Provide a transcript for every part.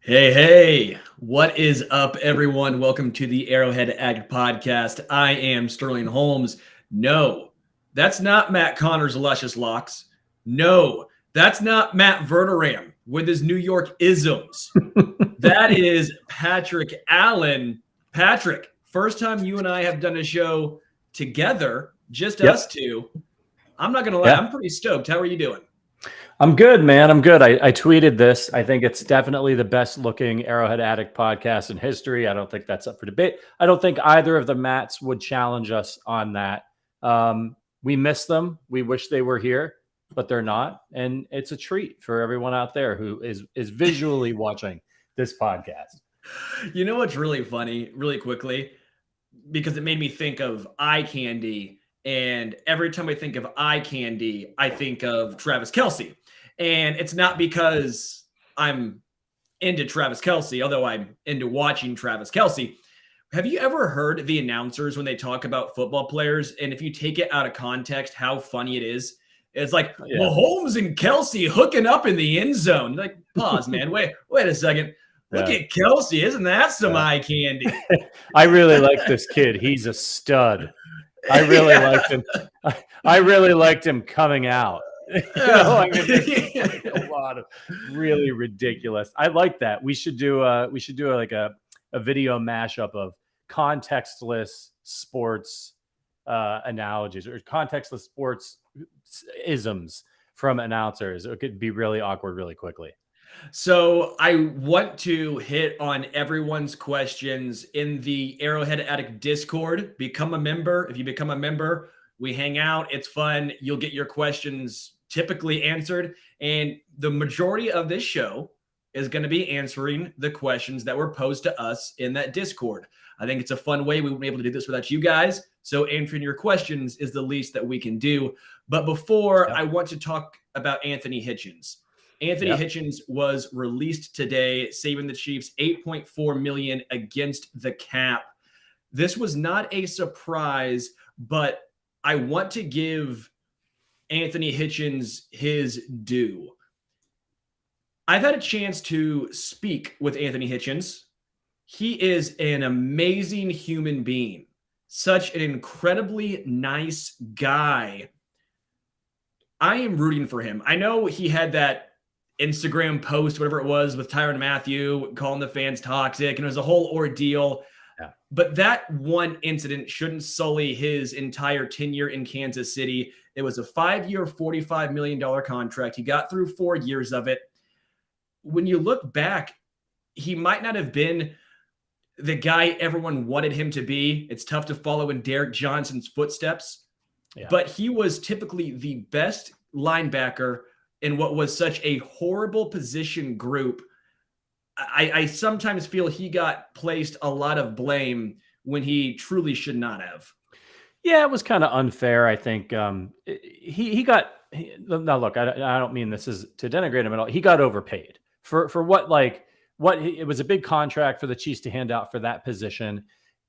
Hey, what is up, everyone? Welcome to the Arrowhead Addict podcast. I am Sterling Holmes. No, that's not Matt Connor's luscious locks. No, that's not Matt Verderam with his New York isms. That is Patrick Allen. Patrick, first time you and I have done a show together, just us two. I'm not going to lie, I'm pretty stoked. How are you doing? I'm good, man. I'm good. I tweeted this. I think it's definitely the best looking Arrowhead Addict podcast in history. I don't think that's up for debate. I don't think either of the Matts would challenge us on that. We miss them. We wish they were here, but they're not. And it's a treat for everyone out there who is visually watching this podcast. You know what's really funny, really quickly, because it made me think of eye candy. And every time I think of eye candy, I think of Travis Kelce. And it's not because I'm into Travis Kelce, although I'm into watching Travis Kelce. Have you ever heard the announcers when they talk about football players? And if you take it out of context, how funny it is? It's like, well, Holmes and Kelce hooking up in the end zone. Like, pause, man. Wait a second. Look at Kelce. Isn't that some eye candy? I really like this kid. He's a stud. I really liked him. I really liked him coming out. There's a lot of really ridiculous. I like that. We should do like a video mashup of contextless sports analogies or contextless sports isms from announcers. It could be really awkward really quickly. So I want to hit on everyone's questions in the Arrowhead Addict Discord. Become a member. If you become a member, we hang out. It's fun. You'll get your questions typically answered. And the majority of this show is going to be answering the questions that were posed to us in that Discord. I think it's a fun way. We wouldn't be able to do this without you guys. So answering your questions is the least that we can do. But before I want to talk about Anthony Hitchens. Anthony Hitchens was released today, saving the Chiefs $8.4 million against the cap. This was not a surprise, but I want to give Anthony Hitchens his due. I've had a chance to speak with Anthony Hitchens. He is an amazing human being, such an incredibly nice guy. I am rooting for him. I know he had that Instagram post, whatever it was, with Tyrann Mathieu calling the fans toxic, and it was a whole ordeal. Yeah. But that one incident shouldn't sully his entire tenure in Kansas City. It was a 5-year, $45 million contract. He got through 4 years of it. When you look back, he might not have been the guy everyone wanted him to be. It's tough to follow in Derek Johnson's footsteps, but he was typically the best linebacker in what was such a horrible position group. I sometimes feel he got placed a lot of blame when he truly should not have. Yeah, it was kind of unfair. I think now look, I don't mean this is to denigrate him at all. He got overpaid for what it was a big contract for the Chiefs to hand out for that position.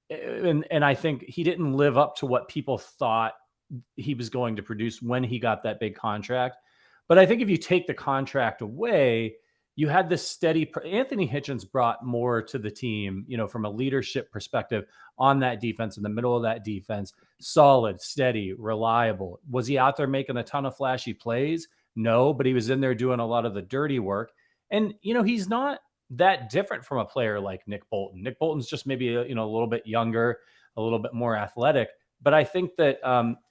And I think he didn't live up to what people thought he was going to produce when he got that big contract. But I think if you take the contract away, you had this steady. Anthony Hitchens brought more to the team, from a leadership perspective on that defense, in the middle of that defense. Solid, steady, reliable. Was he out there making a ton of flashy plays? No, but he was in there doing a lot of the dirty work. And, he's not that different from a player like Nick Bolton. Nick Bolton's just maybe, a little bit younger, a little bit more athletic. But I think that,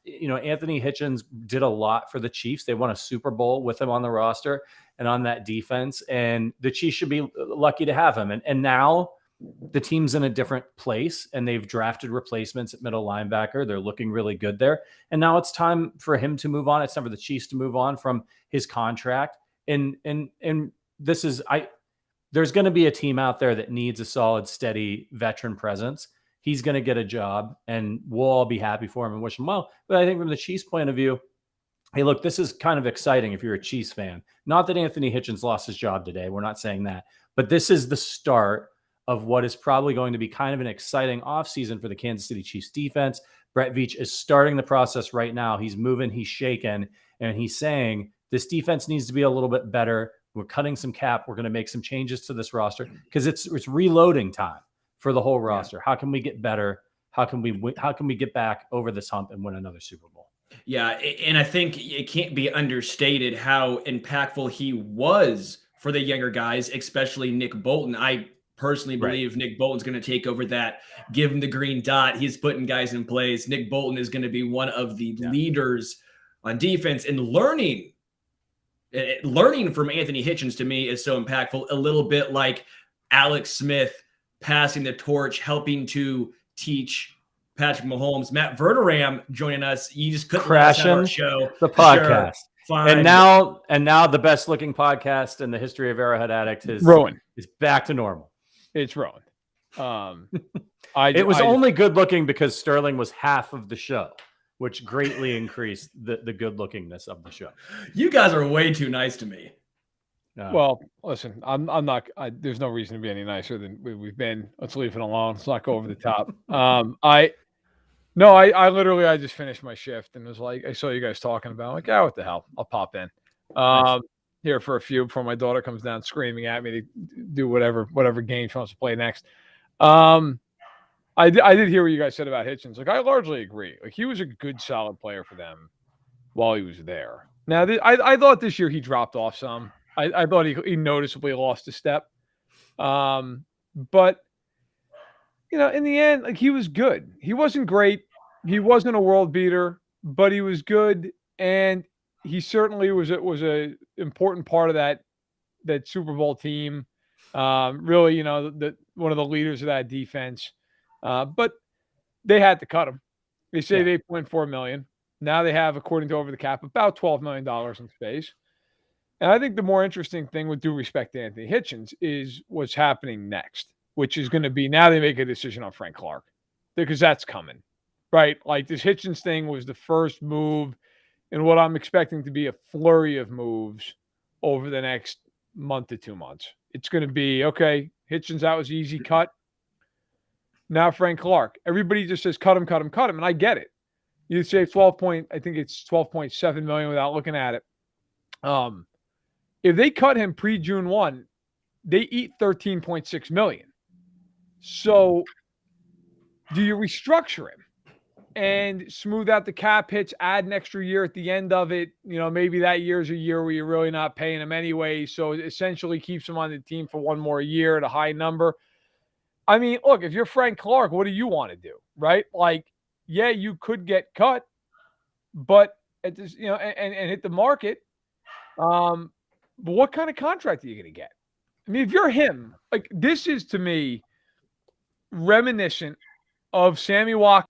Anthony Hitchens did a lot for the Chiefs. They won a Super Bowl with him on the roster and on that defense. And the Chiefs should be lucky to have him. And now the team's in a different place, and they've drafted replacements at middle linebacker. They're looking really good there. And now it's time for him to move on. It's time for the Chiefs to move on from his contract. And this is, there's going to be a team out there that needs a solid, steady veteran presence. He's going to get a job, and we'll all be happy for him and wish him well. But I think from the Chiefs' point of view, hey, look, this is kind of exciting if you're a Chiefs fan. Not that Anthony Hitchens lost his job today. We're not saying that. But this is the start of what is probably going to be kind of an exciting offseason for the Kansas City Chiefs defense. Brett Veach is starting the process right now. He's moving, he's shaking, and he's saying this defense needs to be a little bit better. We're cutting some cap. We're going to make some changes to this roster because it's reloading time for the whole roster. How can we get better? How can we get back over this hump and win another Super Bowl? Yeah, and I think it can't be understated how impactful he was for the younger guys, especially Nick Bolton. I personally believe Nick Bolton's going to take over that, give him the green dot. He's putting guys in place. Nick Bolton is going to be one of the leaders on defense, and learning from Anthony Hitchens to me is so impactful. A little bit like Alex Smith passing the torch, helping to teach Patrick Mahomes. Matt Verderam joining us. You just couldn't crashing our show. the podcast. Sure, fine. And now the best looking podcast in the history of Arrowhead Addict is back to normal. It's ruined. It was only good looking because Sterling was half of the show, which greatly increased the good lookingness of the show. You guys are way too nice to me. Well, listen, I'm not. There's no reason to be any nicer than we've been. Let's leave it alone. Let's not go over the top. I literally just finished my shift and was like, I saw you guys talking about. I'm like, what the hell? I'll pop in here for a few before my daughter comes down screaming at me to do whatever game she wants to play next. I did hear what you guys said about Hitchens. Like, I largely agree. Like, he was a good, solid player for them while he was there. Now, I thought this year he dropped off some. I thought he noticeably lost a step. But, in the end, like, he was good. He wasn't great. He wasn't a world beater, but he was good. And he certainly was a important part of that Super Bowl team. Really, one of the leaders of that defense. But they had to cut him. They saved $8.4 million. Now they have, according to Over the Cap, about $12 million in space. And I think the more interesting thing, with due respect to Anthony Hitchens, is what's happening next, which is going to be now they make a decision on Frank Clark, because that's coming, right? Like, this Hitchens thing was the first move in what I'm expecting to be a flurry of moves over the next month to 2 months. It's going to be, okay, Hitchens, that was easy cut. Now Frank Clark. Everybody just says cut him, and I get it. You say 12.7 million without looking at it. If they cut him pre-June 1, they eat 13.6 million. So do you restructure him and smooth out the cap hits, add an extra year at the end of it? Maybe that year's a year where you're really not paying him anyway. So it essentially keeps him on the team for one more year at a high number. I mean, look, if you're Frank Clark, what do you want to do? Right? Like, yeah, you could get cut, but at this, and hit the market. But what kind of contract are you going to get? I mean, if you're him, like, this is, to me, reminiscent of Sammy Watkins.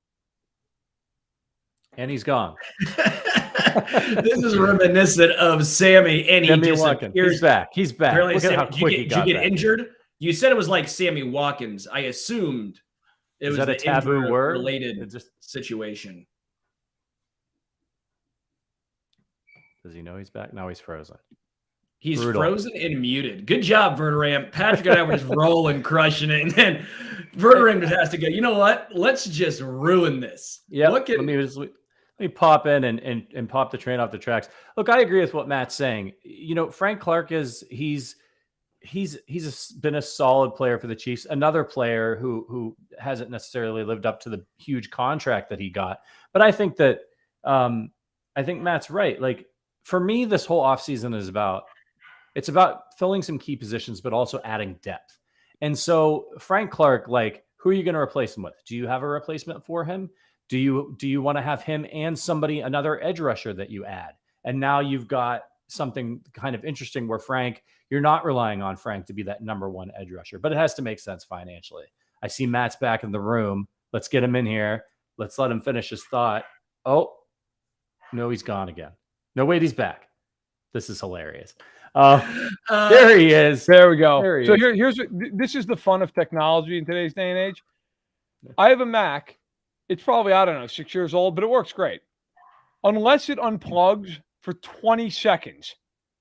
And he's gone. This is reminiscent of Sammy, and he disappears. He's back. Really, Look at how quick he got Did you get back. injured? You said it was like Sammy Watkins. I assumed it was a taboo word related situation. Does he know he's back? No, he's frozen. He's frozen and muted. Good job, Verderam. Patrick and I were just rolling, crushing it, and then Verderam just has to go, you know what? Let's just ruin this. Yeah. Let me pop in and pop the train off the tracks. Look, I agree with what Matt's saying. Frank Clark he's been a solid player for the Chiefs. Another player who hasn't necessarily lived up to the huge contract that he got. But I think that I think Matt's right. Like, for me, this whole offseason is about filling some key positions, but also adding depth. And so Frank Clark, like, who are you going to replace him with? Do you have a replacement for him? Do you want to have him and another edge rusher that you add? And now you've got something kind of interesting where you're not relying on Frank to be that number one edge rusher, but it has to make sense financially. I see Matt's back in the room. Let's get him in here. Let's let him finish his thought. Oh, no, he's gone again. No, wait, he's back. This is hilarious. There he is. There we go. This is the fun of technology in today's day and age. I have a Mac. It's probably, 6 years old, but it works great. Unless it unplugs for 20 seconds,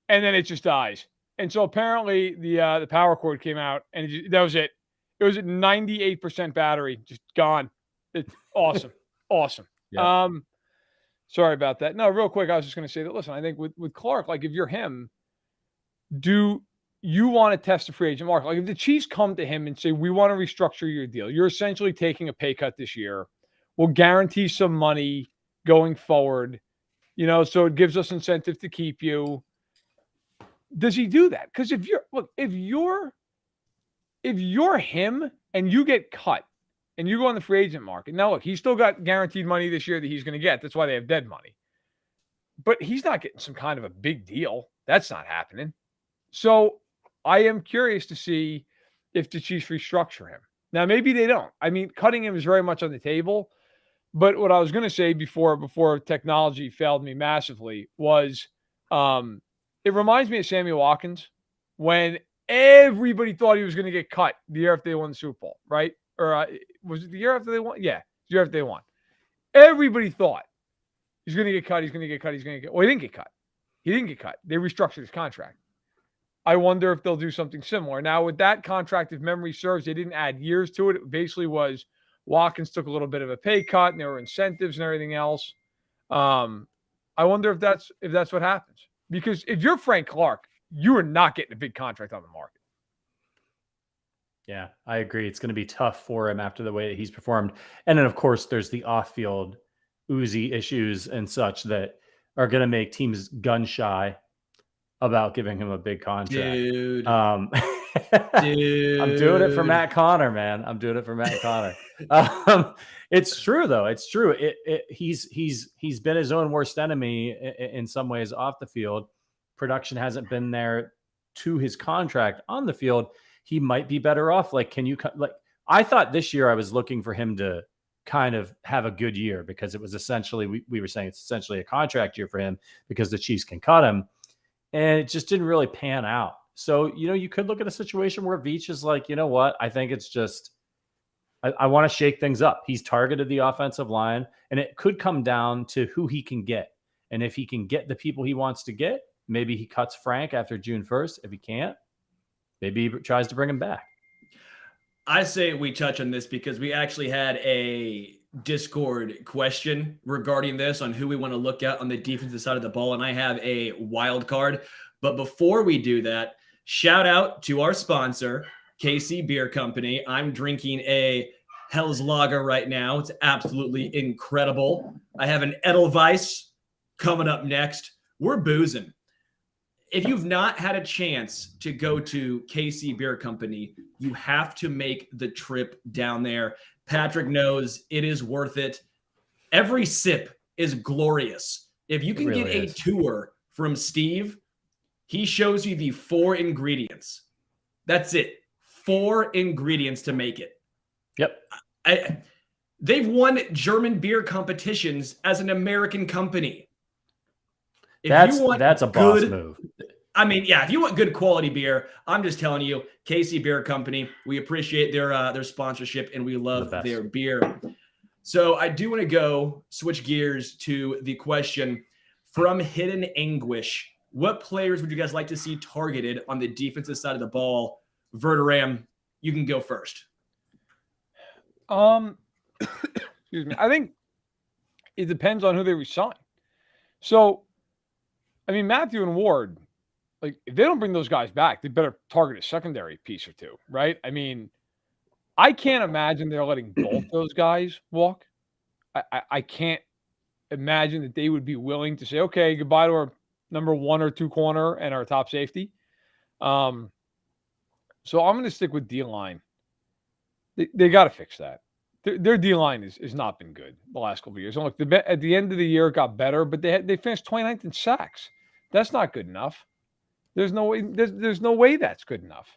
and then it just dies. And so apparently the power cord came out, and that was it. It was at 98% battery, just gone. It's awesome. Awesome. Yeah. Sorry about that. No, real quick, I was just going to say that, listen, I think with Clark, like, if you're him, do you want to test the free agent market? Like if the Chiefs come to him and say, we want to restructure your deal, you're essentially taking a pay cut this year. We'll guarantee some money going forward, so it gives us incentive to keep you. Does he do that? Because if you're him and you get cut and you go on the free agent market, now look, he's still got guaranteed money this year that he's going to get. That's why they have dead money. But he's not getting some kind of a big deal. That's not happening. So I am curious to see if the Chiefs restructure him. Now, maybe they don't. I mean, cutting him is very much on the table. But what I was going to say before technology failed me massively was it reminds me of Sammy Watkins when everybody thought he was going to get cut the year after they won the Super Bowl, right? Or was it the year after they won? Yeah, the year after they won. Everybody thought he's going to get cut. He's going to get cut. He's going to get. Well, he didn't get cut. He didn't get cut. They restructured his contract. I wonder if they'll do something similar. Now, with that contract, if memory serves, they didn't add years to it. It basically was Watkins took a little bit of a pay cut, and there were incentives and everything else. I wonder if that's what happens. Because if you're Frank Clark, you are not getting a big contract on the market. Yeah, I agree. It's going to be tough for him after the way that he's performed. And then, of course, there's the off-field Uzi issues and such that are going to make teams gun shy about giving him a big contract. Dude. Dude. I'm doing it for Matt Connor, man. I'm doing it for Matt Connor. It's true, though. It's true. He's been his own worst enemy in some ways off the field. Production hasn't been there to his contract on the field. He might be better off. I thought this year I was looking for him to kind of have a good year because it was essentially, we were saying it's essentially a contract year for him because the Chiefs can cut him. And it just didn't really pan out. So, you could look at a situation where Veach is like, you know what? I think it's just, I want to shake things up. He's targeted the offensive line, and it could come down to who he can get. And if he can get the people he wants to get, maybe he cuts Frank after June 1st. If he can't, maybe he tries to bring him back. I say we touch on this because we actually had a Discord question regarding this on who we want to look at on the defensive side of the ball. And I have a wild card. But before we do that, shout out to our sponsor, KC Beer Company. I'm drinking a Hell's Lager right now. It's absolutely incredible. I have an Edelweiss coming up next. We're boozing. If you've not had a chance to go to KC Beer Company, you have to make the trip down there. Patrick knows it is worth it. Every sip is glorious. If you can get a tour from Steve, he shows you the 4 ingredients. That's it. 4 ingredients to make it. Yep. They've won German beer competitions as an American company. That's a boss move. I mean, yeah, if you want good quality beer, I'm just telling you, KC Beer Company, we appreciate their sponsorship and we love their beer. So I do want to switch gears to the question from Hidden Anguish. What players would you guys like to see targeted on the defensive side of the ball? Verderam, you can go first. Excuse me. I think it depends on who they resign. So, I mean, Matthew and Ward, like, if they don't bring those guys back, they better target a secondary piece or two, right? I mean, I can't imagine they're letting both those guys walk. I can't imagine that they would be willing to say, okay, goodbye to our number 1 or 2 corner and our top safety. So I'm going to stick with D-line. They got to fix that. Their D-line has not been good the last couple of years. And look, at the end of the year, it got better, but they finished 29th in sacks. That's not good enough. There's no way. There's no way that's good enough.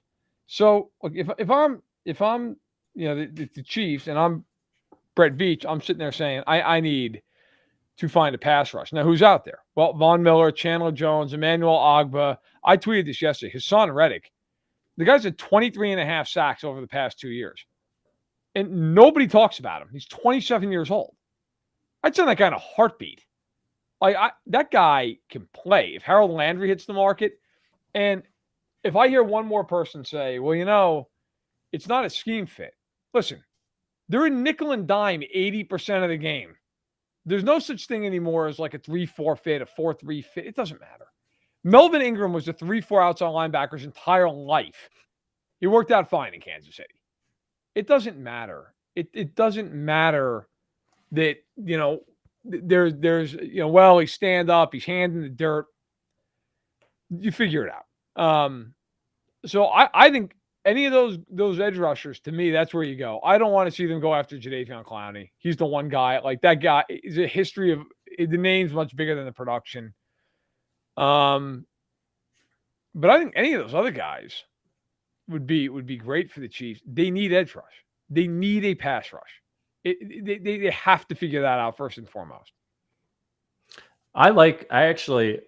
So look, if I'm the Chiefs and I'm Brett Veach, I'm sitting there saying I need to find a pass rush. Now, who's out there? Well, Von Miller, Chandler Jones, Emmanuel Ogbah. I tweeted this yesterday. Hassan Reddick, the guy's had 23.5 sacks over the past 2 years. And nobody talks about him. He's 27 years old. I'd send that guy in a heartbeat. That guy can play. If Harold Landry hits the market, and if I hear one more person say, well, it's not a scheme fit. Listen, they're in nickel and dime 80% of the game. There's no such thing anymore as like a 3-4 fit, a 4-3 fit. It doesn't matter. Melvin Ingram was a 3-4 outside linebacker his entire life. He worked out fine in Kansas City. It doesn't matter. It doesn't matter that, there's well, he's stand up, he's hand in the dirt. You figure it out. So I think any of those edge rushers, to me, that's where you go. I don't want to see them go after Jadeveon Clowney. He's the one guy. Like, that guy is a history of the name's much bigger than the production. But I think any of those other guys would be great for the Chiefs. They need edge rush. They need a pass rush. They have to figure that out first and foremost. I like the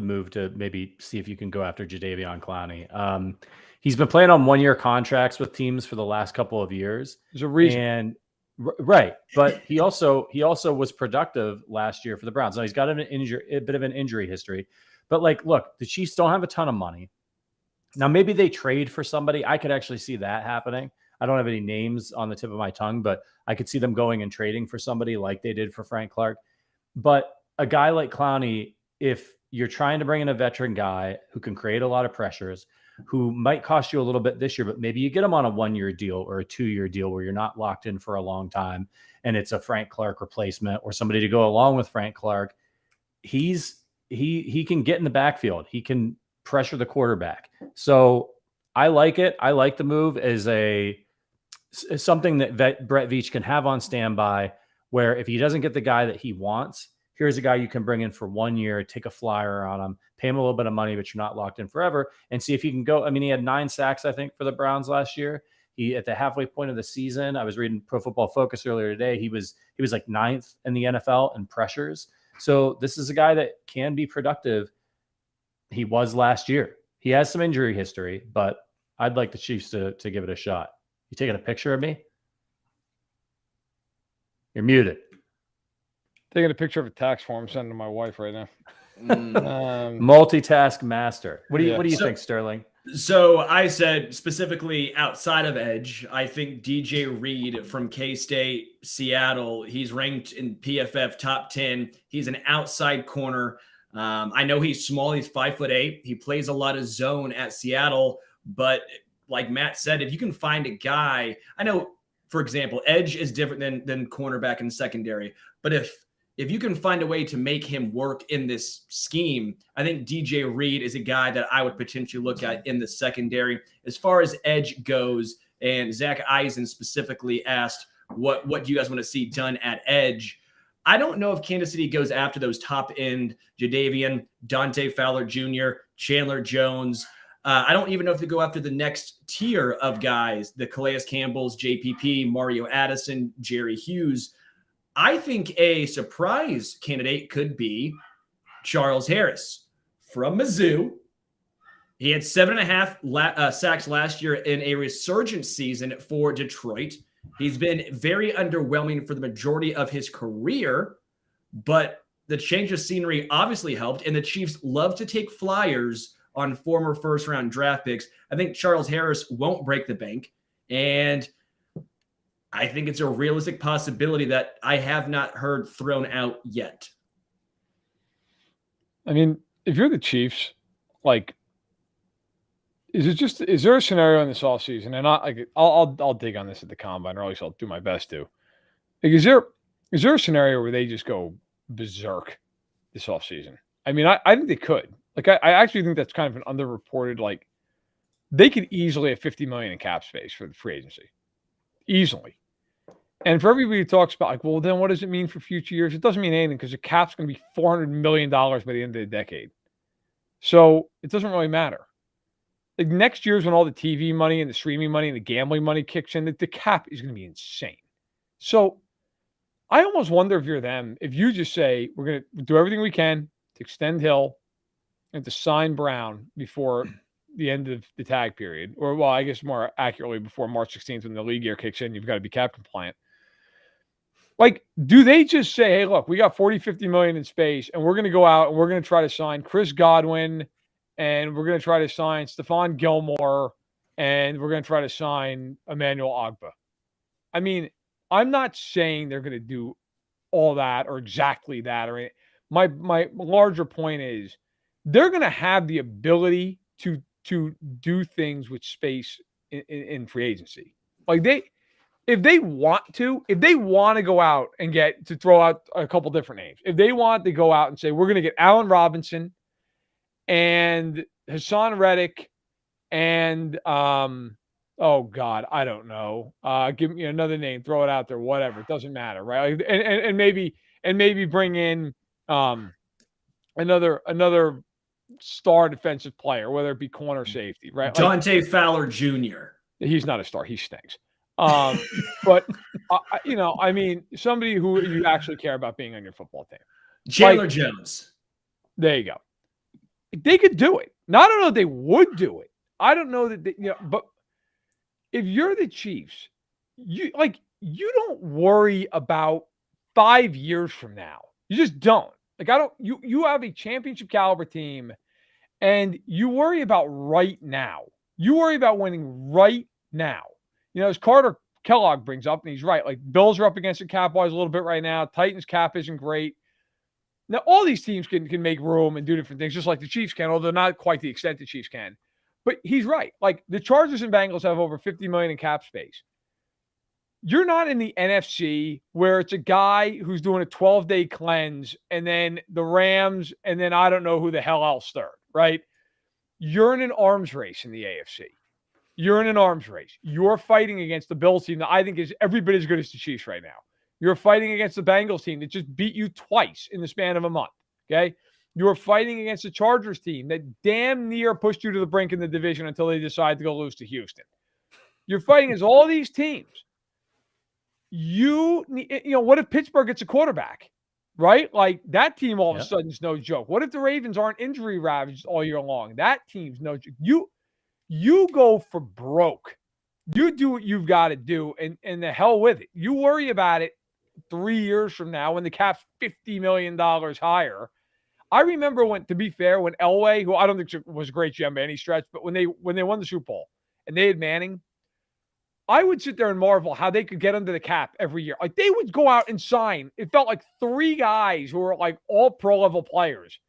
move to maybe see if you can go after Jadeveon Clowney. He's been playing on 1-year contracts with teams for the last couple of years. There's a reason. And right. But he also was productive last year for the Browns. Now he's got a bit of an injury history, but look, the Chiefs don't have a ton of money. Now, maybe they trade for somebody. I could actually see that happening. I don't have any names on the tip of my tongue, but I could see them going and trading for somebody like they did for Frank Clark. But a guy like Clowney, if you're trying to bring in a veteran guy who can create a lot of pressures, who might cost you a little bit this year, but maybe you get him on a 1-year deal or a 2-year deal where you're not locked in for a long time, and it's a Frank Clark replacement or somebody to go along with Frank Clark. He can get in the backfield. He can pressure the quarterback. So I like it. I like the move as something that Brett Veach can have on standby, where if he doesn't get the guy that he wants, here's a guy you can bring in for 1 year, take a flyer on him, pay him a little bit of money, but you're not locked in forever, and see if he can go. I mean, he had 9 sacks, I think, for the Browns last year. He, at the halfway point of the season, I was reading Pro Football Focus earlier today, he was like 9th in the NFL in pressures. So this is a guy that can be productive. He was last year. He has some injury history, but I'd like the Chiefs to give it a shot. You taking a picture of me? You're muted. Taking a picture of a tax form, sending to my wife right now. Multitask master. What do you think, Sterling? So I said specifically outside of edge, I think DJ Reed from K-State, Seattle, he's ranked in PFF top 10. He's an outside corner. I know he's small. He's 5'8". He plays a lot of zone at Seattle, but like Matt said, if you can find a guy, I know, for example, edge is different than cornerback and secondary, but if you can find a way to make him work in this scheme, I think DJ Reed is a guy that I would potentially look at in the secondary. As far as edge goes, and Zach Eisen specifically asked, what do you guys want to see done at edge? I don't know if Kansas City goes after those top-end Jadeveon, Dante Fowler Jr., Chandler Jones. I don't even know if they go after the next tier of guys, the Calais Campbells, JPP, Mario Addison, Jerry Hughes. I think a surprise candidate could be Charles Harris from Mizzou. He had 7.5 sacks last year in a resurgence season for Detroit. He's been very underwhelming for the majority of his career, but the change of scenery obviously helped, and the Chiefs love to take flyers on former first-round draft picks. I think Charles Harris won't break the bank, and I think it's a realistic possibility that I have not heard thrown out yet. I mean, if you're the Chiefs, is there a scenario in this offseason? And I'll dig on this at the combine, or at least I'll do my best to. Is there a scenario where they just go berserk this offseason? I mean, I think they could. I actually think that's kind of an underreported. They could easily have $50 million in cap space for the free agency, easily. And for everybody who talks about well, then what does it mean for future years? It doesn't mean anything, because the cap's going to be $400 million by the end of the decade. So it doesn't really matter. Next year's when all the TV money and the streaming money and the gambling money kicks in, the cap is going to be insane. So I almost wonder if you're them, if you just say, we're going to do everything we can to extend Hill and to sign Brown before the end of the tag period, or, well, I guess more accurately before March 16th when the league year kicks in, you've got to be cap compliant. Do they just say, hey, look, we got 40, 50 million in space, and we're going to go out and we're going to try to sign Chris Godwin, and we're going to try to sign Stephon Gilmore, and we're going to try to sign Emmanuel Ogbah? I mean, I'm not saying they're going to do all that or exactly that. My larger point is, they're going to have the ability to do things with space in free agency. Like if they want to go out and throw out a couple different names, if they want to go out and say, we're going to get Allen Robinson and Hassan Reddick and, oh God, I don't know. Give me another name, throw it out there, whatever. It doesn't matter. Right. And maybe bring in, another star defensive player, whether it be corner, safety, right? Dante Fowler Jr. He's not a star. He stinks. But I mean, somebody who you actually care about being on your football team. Chandler Jones. There you go. They could do it. Now, I don't know if they would do it. I don't know that but if you're the Chiefs, you don't worry about 5 years from now. You just don't. You have a championship caliber team and you worry about right now. You worry about winning right now. As Carter Kellogg brings up, and he's right, like Bills are up against it cap-wise a little bit right now. Titans cap isn't great. Now, all these teams can make room and do different things, just like the Chiefs can, although not quite the extent the Chiefs can. But he's right. Like the Chargers and Bengals have over $50 million in cap space. You're not in the NFC where it's a guy who's doing a 12-day cleanse and then the Rams and then I don't know who the hell else third, right? You're in an arms race in the AFC. You're in an arms race. You're fighting against the Bills team that I think is every bit as good as the Chiefs right now. You're fighting against the Bengals team that just beat you twice in the span of a month, okay? You're fighting against the Chargers team that damn near pushed you to the brink in the division until they decided to go lose to Houston. You're fighting against all these teams. What if Pittsburgh gets a quarterback, right? Like that team all of a sudden is no joke. What if the Ravens aren't injury ravaged all year long? That team's no joke. You go for broke. You do what you've got to do and the hell with it. You worry about it 3 years from now when the cap's $50 million higher. I remember when Elway, who I don't think was a great GM by any stretch, but when they won the Super Bowl and they had Manning, I would sit there and marvel how they could get under the cap every year. Like they would go out and sign. It felt like 3 guys who were like all pro level players.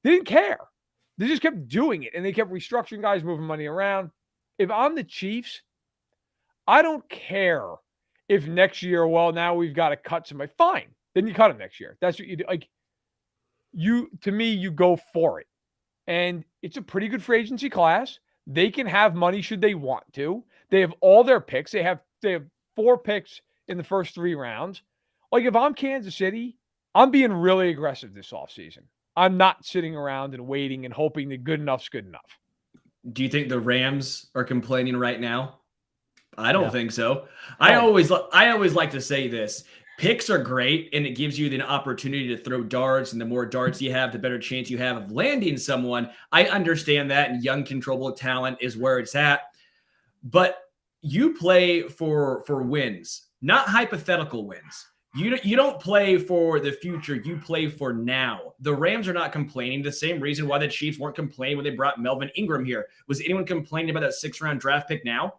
They didn't care. They just kept doing it and they kept restructuring guys, moving money around. If I'm the Chiefs, I don't care if next year, well, now we've got to cut somebody. Fine. Then you cut him next year. That's what you do. Like to me, you go for it. And it's a pretty good free agency class. They can have money should they want to. They have all their picks. They have 4 picks in the first 3 rounds. Like if I'm Kansas City, I'm being really aggressive this offseason. I'm not sitting around and waiting and hoping that good enough's good enough. Do you think the Rams are complaining right now? I don't think so. I always like to say this. Picks are great, and it gives you the opportunity to throw darts, and the more darts you have, the better chance you have of landing someone. I understand that, and young, controllable talent is where it's at. But you play for wins, not hypothetical wins. You don't play for the future. You play for now. The Rams are not complaining. The same reason why the Chiefs weren't complaining when they brought Melvin Ingram here. Was anyone complaining about that 6th-round draft pick now?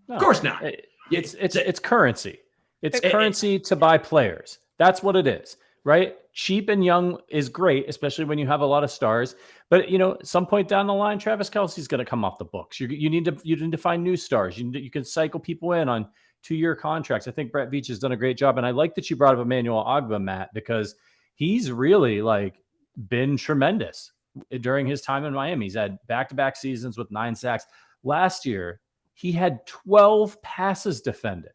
No, of course not. It's currency. It's currency to buy players. That's what it is, right? Cheap and young is great, especially when you have a lot of stars. But some point down the line, Travis Kelce's going to come off the books. You need to find new stars. You can cycle people in on 2-year contracts. I think Brett Veach has done a great job, and I like that you brought up Emmanuel Ogbah, Matt, because he's really been tremendous during his time in Miami. He's had back-to-back seasons with 9 sacks. Last year, he had 12 passes defended.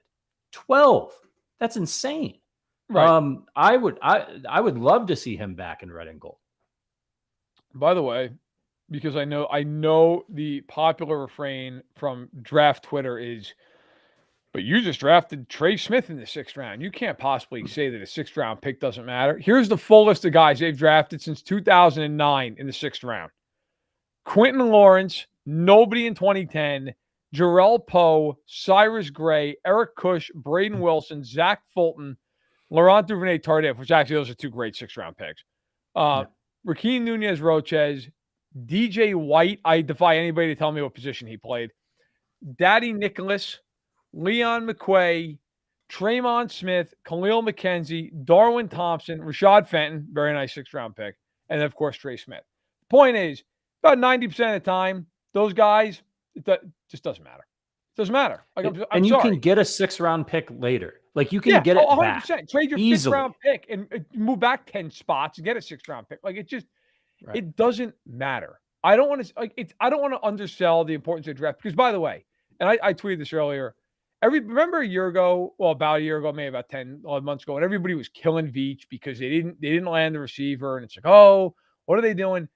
12. That's insane. Right. I would love to see him back in red and gold. By the way, because I know the popular refrain from draft Twitter is, but you just drafted Trey Smith in the 6th round. You can't possibly say that a 6th-round pick doesn't matter. Here's the full list of guys they've drafted since 2009 in the 6th round. Quentin Lawrence, nobody in 2010, Jarrell Poe, Cyrus Gray, Eric Kush, Braden Wilson, Zach Fulton, Laurent Duvernay-Tardif, which actually those are 2 great 6th-round picks. Rakeem Nunez-Roches, DJ White. I defy anybody to tell me what position he played. Daddy Nicholas, Leon McQuay, Tremon Smith, Khalil McKenzie, Darwin Thompson, Rashad Fenton, very nice 6th-round pick, and then, of course, Trey Smith. Point is, about 90% of the time, those guys, just doesn't matter. It doesn't matter. Like, I'm you sorry. can get a 6th-round pick later. Like, you can get it 100%. back. Trade your easily. 5th-round pick and move back 10 spots and get a 6th-round pick. Like, it just, it doesn't matter. I don't want to I don't want to undersell the importance of draft because, by the way, and I tweeted this earlier. Remember a year ago, well, about a year ago, maybe about 10, 11 months ago, and everybody was killing Veach because they didn't land the receiver, and it's like, oh, what are they doing?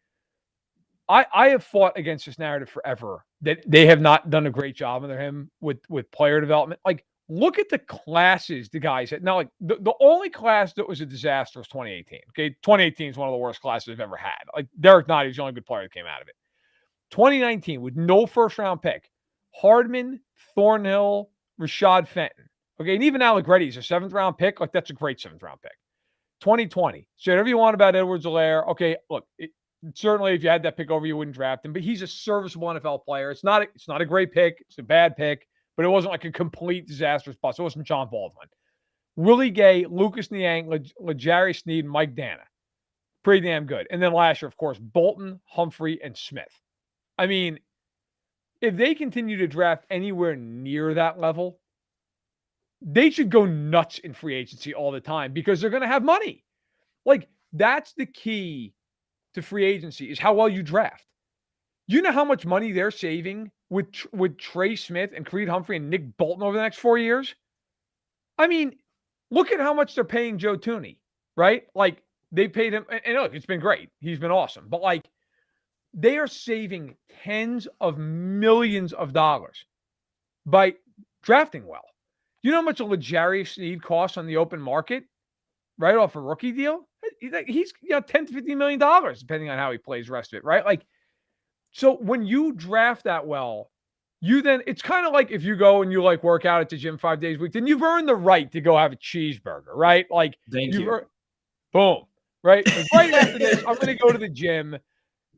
I have fought against this narrative forever that they have not done a great job under him with player development. Like, look at the classes the guys had. Now, like the only class that was a disaster was 2018. Okay, 2018 is one of the worst classes I've ever had. Like, Derek Nottie was the only good player that came out of it. 2019 with no 1st-round pick, Hardman, Thornhill, Rashad Fenton. Okay, and even Alec Reddy's a 7th-round pick. Like, that's a great 7th-round pick. 2020. Say whatever you want about Edwards-Helaire. Okay, look, certainly if you had that pick over, you wouldn't draft him, but he's a serviceable NFL player. It's not a great pick. It's a bad pick, but it wasn't like a complete disastrous bust. It wasn't John Baldwin. Willie Gay, Lucas Niang, L'Jarius Sneed, Mike Dana. Pretty damn good. And then last year, of course, Bolton, Humphrey, and Smith. I mean, if they continue to draft anywhere near that level, they should go nuts in free agency all the time because they're going to have money. Like, that's the key to free agency is how well you draft. You know how much money they're saving with Trey Smith and Creed Humphrey and Nick Bolton over the next 4 years? I mean, look at how much they're paying Joe Thuney, right? Like, they paid him, and look, it's been great. He's been awesome. But, like, they are saving tens of millions of dollars by drafting well. You know how much a L'Jarius Sneed costs on the open market, right off a rookie deal? He's $10 to $15 million, depending on how he plays the rest of it, right? Like, so when you draft that well, it's kind of like if you go and you like work out at the gym 5 days a week, then you've earned the right to go have a cheeseburger, right? Like, Thank you. Boom, right? Like, right after this, I'm going to go to the gym,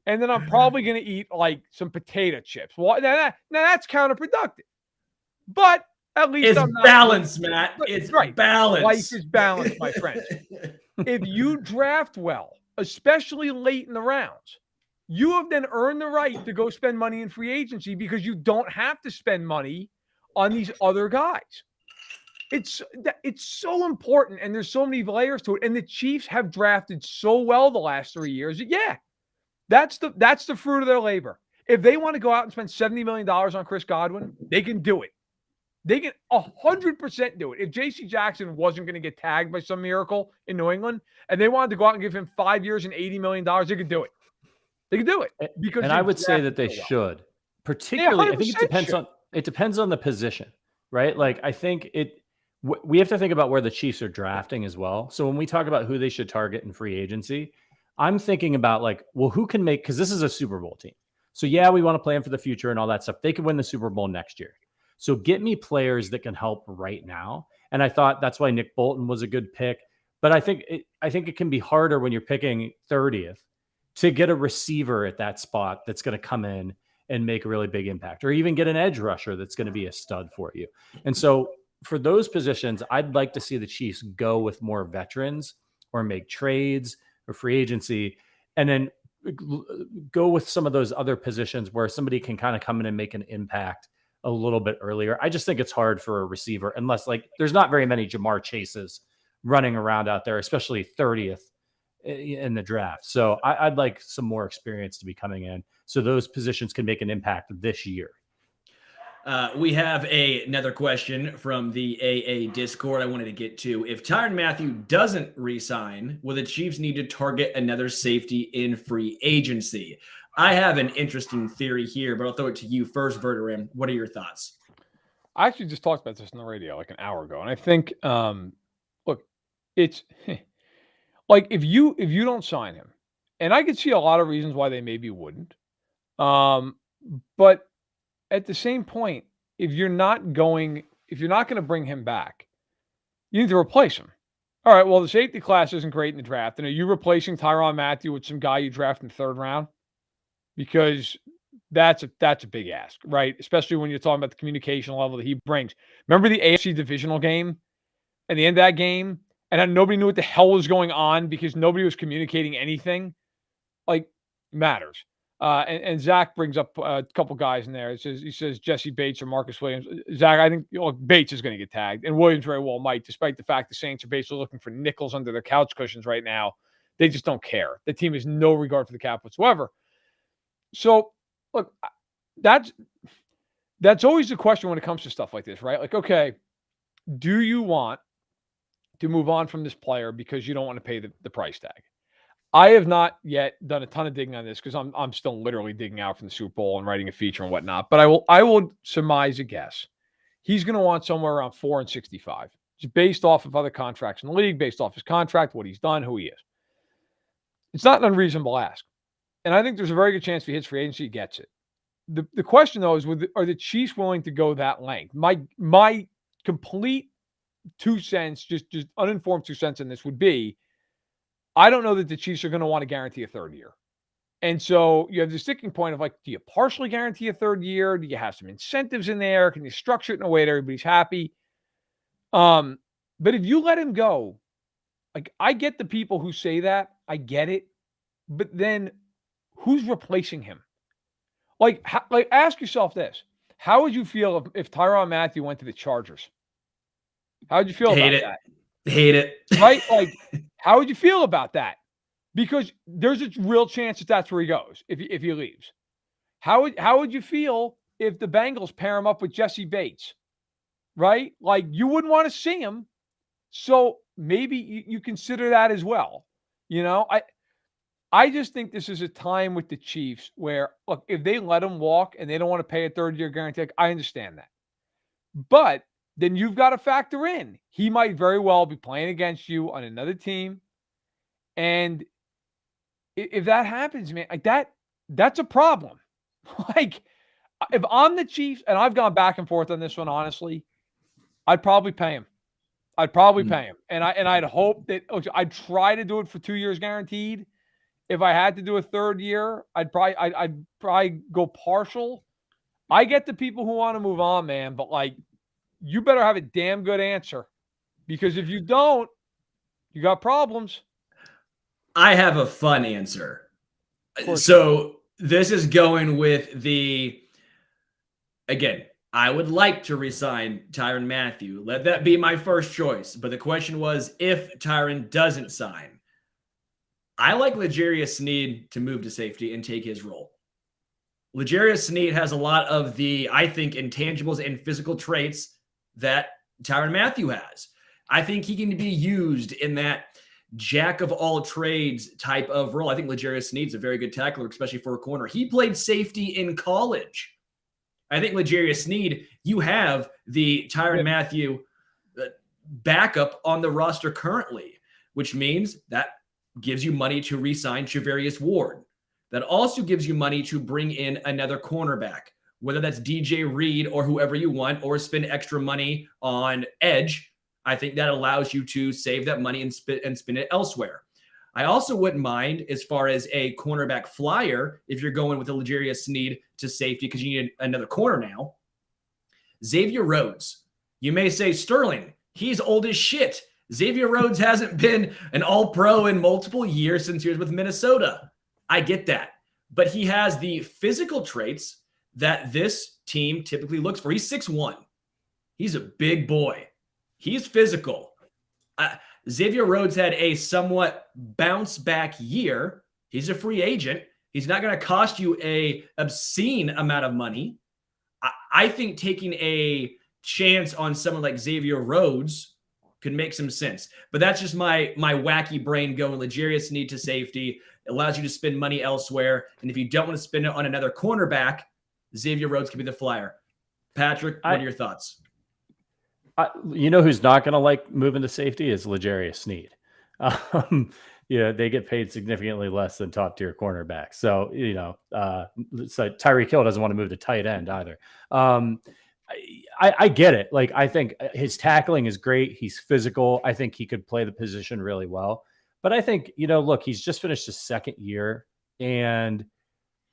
and then I'm probably going to eat like some potato chips. Well, now that's counterproductive, but at least it's I'm not balanced, Matt. It's right. balanced. Life is balanced, my friends. If you draft well, especially late in the rounds, you have then earned the right to go spend money in free agency because you don't have to spend money on these other guys. It's so important, and there's so many layers to it. And the Chiefs have drafted so well the last 3 years. Yeah, that's the fruit of their labor. If they want to go out and spend $70 million on Chris Godwin, they can do it. They can 100% do it. If J.C. Jackson wasn't going to get tagged by some miracle in New England, and they wanted to go out and give him 5 years and $80 million, they could do it. They could do it. Because and I would say that they should. Particularly, I think it depends on the position, right? Like, I think we have to think about where the Chiefs are drafting as well. So when we talk about who they should target in free agency, I'm thinking about like, well, who can make, because this is a Super Bowl team. So yeah, we want to plan for the future and all that stuff. They could win the Super Bowl next year. So get me players that can help right now. And I thought that's why Nick Bolton was a good pick. But I think it can be harder when you're picking 30th to get a receiver at that spot that's going to come in and make a really big impact, or even get an edge rusher that's going to be a stud for you. And so for those positions, I'd like to see the Chiefs go with more veterans or make trades or free agency, and then go with some of those other positions where somebody can kind of come in and make an impact a little bit earlier. I just think it's hard for a receiver unless, like, there's not very many Jamar Chases running around out there, especially 30th in the draft. So I'd like some more experience to be coming in so those positions can make an impact this year. We have another question from the AA Discord I wanted to get to. If Tyrann Mathieu doesn't re-sign, will the Chiefs need to target another safety in free agency? I have an interesting theory here, but I'll throw it to you first, Verderam. What are your thoughts? I actually just talked about this on the radio like an hour ago, and I think, look, it's like if you don't sign him, and I could see a lot of reasons why they maybe wouldn't, but at the same point, if you're not going to bring him back, you need to replace him. All right, well, the safety class isn't great in the draft, and are you replacing Tyrann Mathieu with some guy you draft in the 3rd round? Because that's a big ask, right? Especially when you're talking about the communication level that he brings. Remember the AFC divisional game and the end of that game, and nobody knew what the hell was going on because nobody was communicating anything? Like, matters. And Zach brings up a couple guys in there. He says Jesse Bates or Marcus Williams. Zach, I think Bates is going to get tagged, and Williams very well might, despite the fact the Saints are basically looking for nickels under their couch cushions right now. They just don't care. The team has no regard for the cap whatsoever. So, look, that's always the question when it comes to stuff like this, right? Like, okay, do you want to move on from this player because you don't want to pay the price tag? I have not yet done a ton of digging on this because I'm still literally digging out from the Super Bowl and writing a feature and whatnot. But I will surmise a guess. He's going to want somewhere around 4 and 65. It's based off of other contracts in the league, based off his contract, what he's done, who he is. It's not an unreasonable ask. And I think there's a very good chance if he hits free agency, he gets it. The question, though, is are the Chiefs willing to go that length? My complete 2 cents, just uninformed 2 cents in this would be, I don't know that the Chiefs are going to want to guarantee a third year. And so you have the sticking point of like, do you partially guarantee a third year? Do you have some incentives in there? Can you structure it in a way that everybody's happy? But if you let him go, like, I get the people who say that. I get it. But then who's replacing him? Like ask yourself this. How would you feel if Tyrann Mathieu went to the Chargers? How would you feel about that? Hate it. Right? Like, how would you feel about that? Because there's a real chance that that's where he goes if he leaves. How would you feel if the Bengals pair him up with Jesse Bates? Right? Like, you wouldn't want to see him. So maybe you consider that as well. You know, I just think this is a time with the Chiefs where, look, if they let him walk and they don't want to pay a third-year guarantee, I understand that. But then you've got to factor in he might very well be playing against you on another team. And if that happens, man, like that's a problem. Like, if I'm the Chiefs, and I've gone back and forth on this one, honestly, I'd probably pay him. And I'd hope that I'd try to do it for 2 years guaranteed. If I had to do a third year, I'd probably go partial. I get the people who want to move on, man, but like, you better have a damn good answer, because if you don't, you got problems. I have a fun answer. So this is going with again, I would like to resign Tyrann Mathieu. Let that be my first choice. But the question was, if Tyrann doesn't sign, I like L'Jarius Sneed to move to safety and take his role. L'Jarius Sneed has a lot of the, I think, intangibles and physical traits that Tyrann Mathieu has. I think he can be used in that jack of all trades type of role. I think L'Jarius Sneed's a very good tackler, especially for a corner. He played safety in college. I think L'Jarius Sneed, you have the Tyrann Mathieu backup on the roster currently, which means that gives you money to re-sign Charvarius Ward. That also gives you money to bring in another cornerback, whether that's DJ Reed or whoever you want, or spend extra money on edge. I think that allows you to save that money and spend it elsewhere. I also wouldn't mind, as far as a cornerback flyer, if you're going with a L'Jarius Sneed to safety because you need another corner now. Xavier Rhodes. You may say, Sterling, he's old as shit. Xavier Rhodes hasn't been an all-pro in multiple years since he was with Minnesota. I get that. But he has the physical traits that this team typically looks for. He's 6'1". He's a big boy. He's physical. Xavier Rhodes had a somewhat bounce-back year. He's a free agent. He's not going to cost you an obscene amount of money. I think taking a chance on someone like Xavier Rhodes could make some sense. But that's just my wacky brain going. L'Jarius Sneed to safety. It allows you to spend money elsewhere. And if you don't want to spend it on another cornerback, Xavier Rhodes could be the flyer. Patrick, what are your thoughts? You know who's not going to like moving to safety is L'Jarius Sneed. Yeah, they get paid significantly less than top tier cornerbacks. So, so Tyreek Hill doesn't want to move to tight end either. I get it. Like, I think his tackling is great. He's physical. I think he could play the position really well. But I think, look, he's just finished his second year, and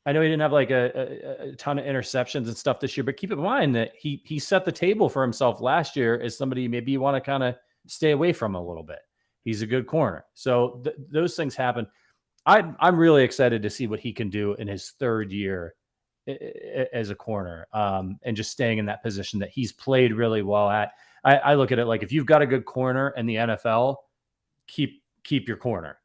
I know he didn't have like a ton of interceptions and stuff this year, but keep in mind that he set the table for himself last year as somebody maybe you want to kind of stay away from a little bit. He's a good corner. So those things happen. I'm really excited to see what he can do in his third year as a corner, and just staying in that position that he's played really well at. I look at it like, if you've got a good corner in the NFL, keep your corner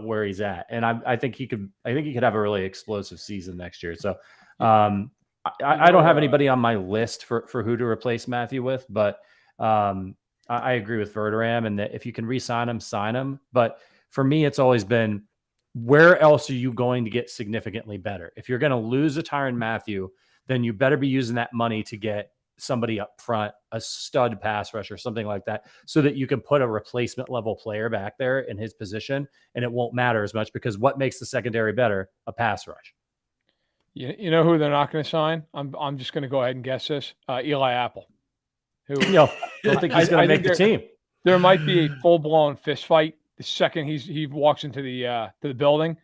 where he's at, and I think he could have a really explosive season next year. So I don't have anybody on my list for who to replace Matthew with, but I agree with Verderam, and that if you can re-sign him, sign him. But for me, it's always been, where else are you going to get significantly better? If you're going to lose a Tyrann Mathieu, then you better be using that money to get somebody up front, a stud pass rusher, something like that, so that you can put a replacement level player back there in his position, and it won't matter as much, because what makes the secondary better? A pass rush. You know who they're not going to sign? I'm just going to go ahead and guess this. Eli Apple. Who don't think he's going to make the team. There might be a full-blown fist fight the second he walks into the building.